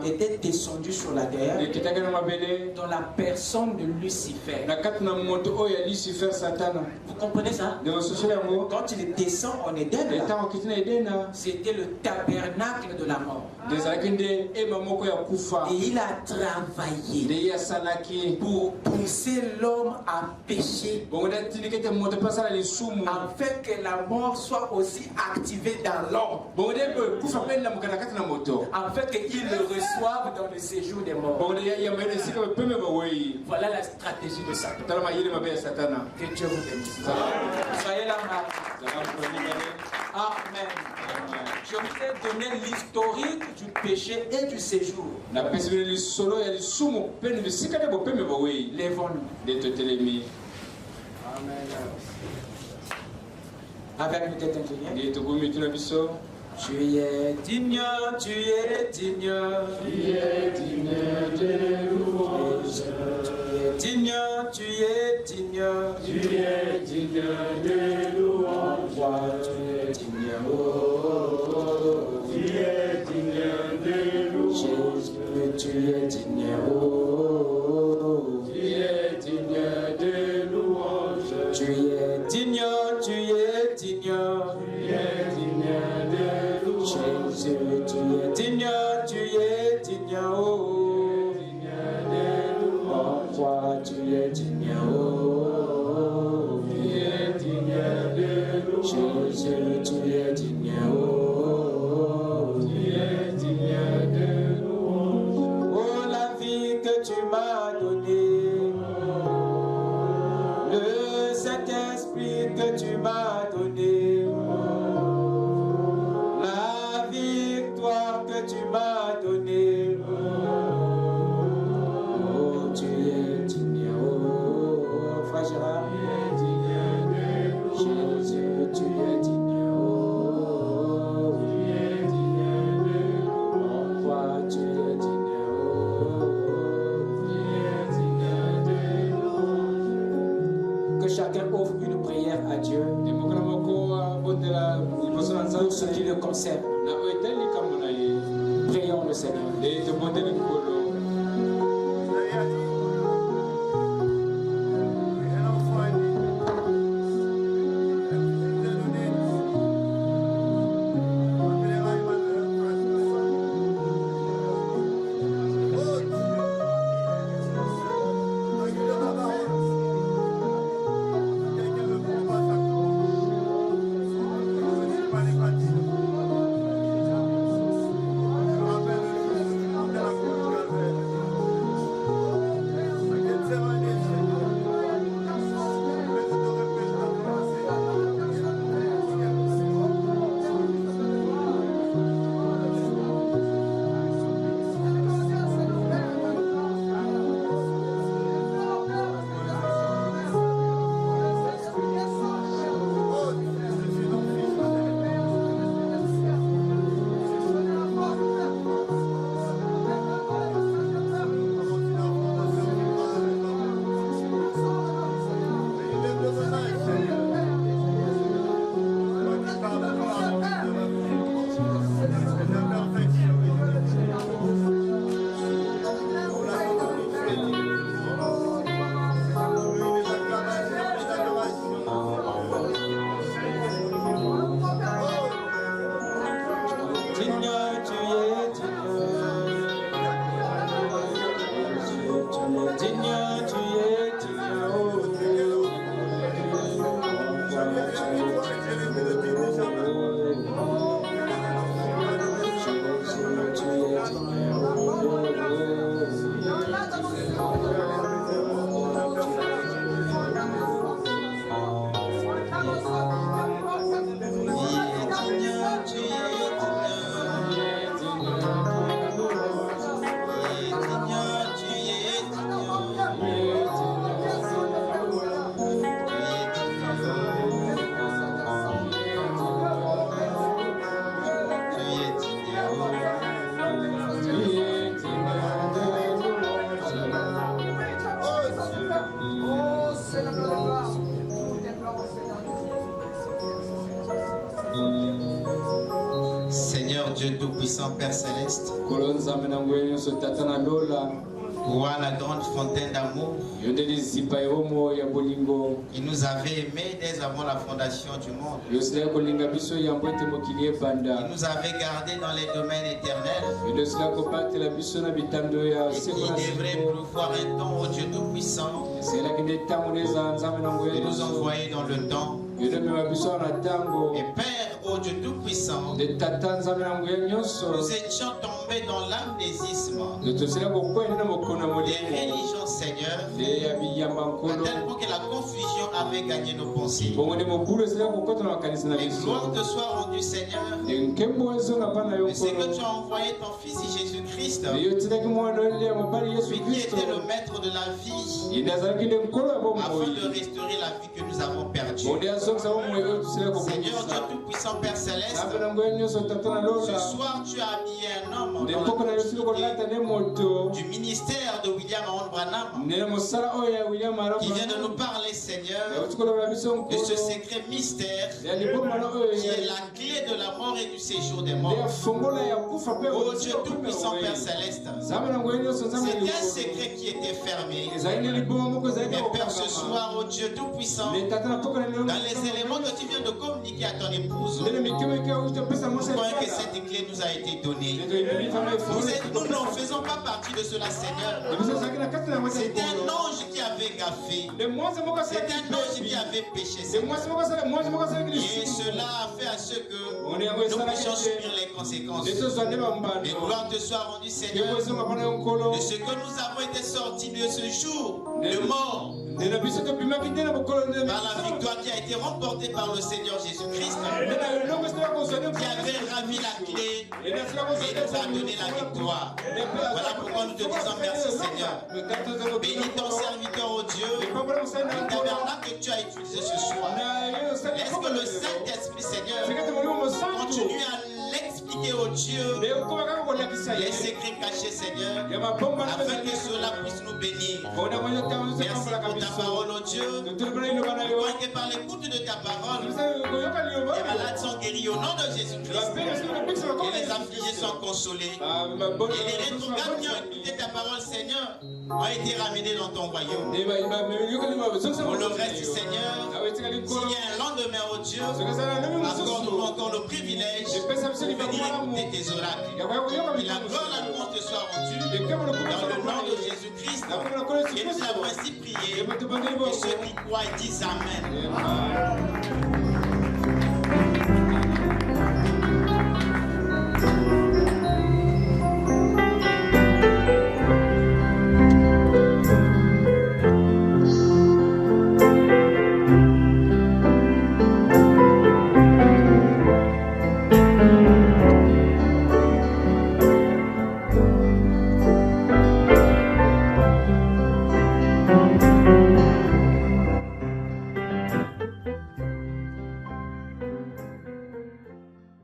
était descendue sur la terre dans la personne de Lucifer. Vous comprenez ça? Quand il descend en Éden, c'était le tabernacle de la mort. Et il a travaillé pour pousser l'homme à pécher, afin que la mort soit aussi activée dans l'homme, afin qu'il le reçoive dans le séjour des morts. Voilà la stratégie de Satan. Que Dieu vous bénisse. Soyez là maintenant. Amen. Je vous ai donné l'historique du péché et du séjour. Lèvons-nous. Amen. Avec nous tête inclinée. Tu es digne, tu es digne. Tu es digne de louange. Tu es digne, tu es digne. Tu es digne de louange. Tu es digne, oh. Tu es digne de louange. Tu es digne, oh. Tu es digne de louange. Tu es digne, tu es digne. Tu es digne de Jésus, tu es digne, tu es digne, oh. Oh, toi, tu es digne, oh. Tu es digne de Jésus, tu es digne, oh. Tu es digne de oh, la vie que tu m'as donnée, le Saint-Esprit que tu m'as donné, que tu m'as donné. Oh, tu es digne, oh, frère Gérard. Jésus, tu es digne, oh. Tu es digne de toi, tu es digne, oh. Tu es digne de que chacun offre une prière à Dieu pour ce qui le concerne. Prions le Seigneur. Seigneur Dieu Tout-Puissant, Père Céleste, vois la grande fontaine d'amour. Il nous avait aimés dès avant la fondation du monde. Il nous avait gardés dans les domaines éternels. Et qui devrait pouvoir un temps, ô Dieu Tout-Puissant, de nous envoyer dans le temps. Et Père, ô Dieu Tout-Puissant, nous étions tombés dans l'amnésisme des religions, Seigneur, à tel point que la confusion avait gagné nos pensées. Et gloire te soit rendue, Seigneur, de ce que tu as envoyé ton Fils Jésus-Christ, lui qui était le maître de la vie, afin de restaurer la vie que nous avons perdue. Seigneur Dieu Tout-Puissant, Père Céleste, ce soir tu as habillé un homme dans du ministère de William Aaron Branham, qui vient de nous parler, Seigneur, de ce secret mystère qui est la clé de la mort et du séjour des morts. Oh Dieu Tout-Puissant, Père Céleste, c'était un secret qui était fermé. Mais Père, ce soir, oh Dieu Tout-Puissant, dans les éléments que tu viens de communiquer à ton épouse, je crois que cette clé nous a été donnée. Nous ne faisons pas partie de cela, Seigneur. C'est un ange qui avait gaffé. C'est un ange qui avait péché, Seigneur. Et cela a fait à ce que nous puissions subir les conséquences. Et gloire te soit rendue, Seigneur, de ce que nous avons été sortis de ce jour de mort, par la victoire qui a été remportée par le Seigneur Jésus-Christ, qui avait ravi la clé et nous a donné la victoire. Voilà pourquoi nous te disons merci, Seigneur. Bénis ton serviteur, oh Dieu, le tabernacle que tu as utilisé ce soir. Laisse que le Saint-Esprit, Seigneur, continue à l'expliquer, oh Dieu, les secrets cachés, Seigneur, afin que cela puisse nous bénir. Merci pour ta parole, oh Dieu. Crois que par l'écoute de ta parole, les malades sont guéris au nom de Jésus-Christ. Et les affligés sont consolés. Et les rétrogrades qui ont écouté ta parole, Seigneur, ont été ramenés dans ton royaume. Pour le reste, Seigneur, s'il y a un lendemain, oh Dieu, accorde-nous encore le privilège de venir écouter tes oracles. Et la gloire, la louange te soit rendue dans le nom de Jésus-Christ. Et nous avons ainsi prié. Et ceux qui croient disent Amen.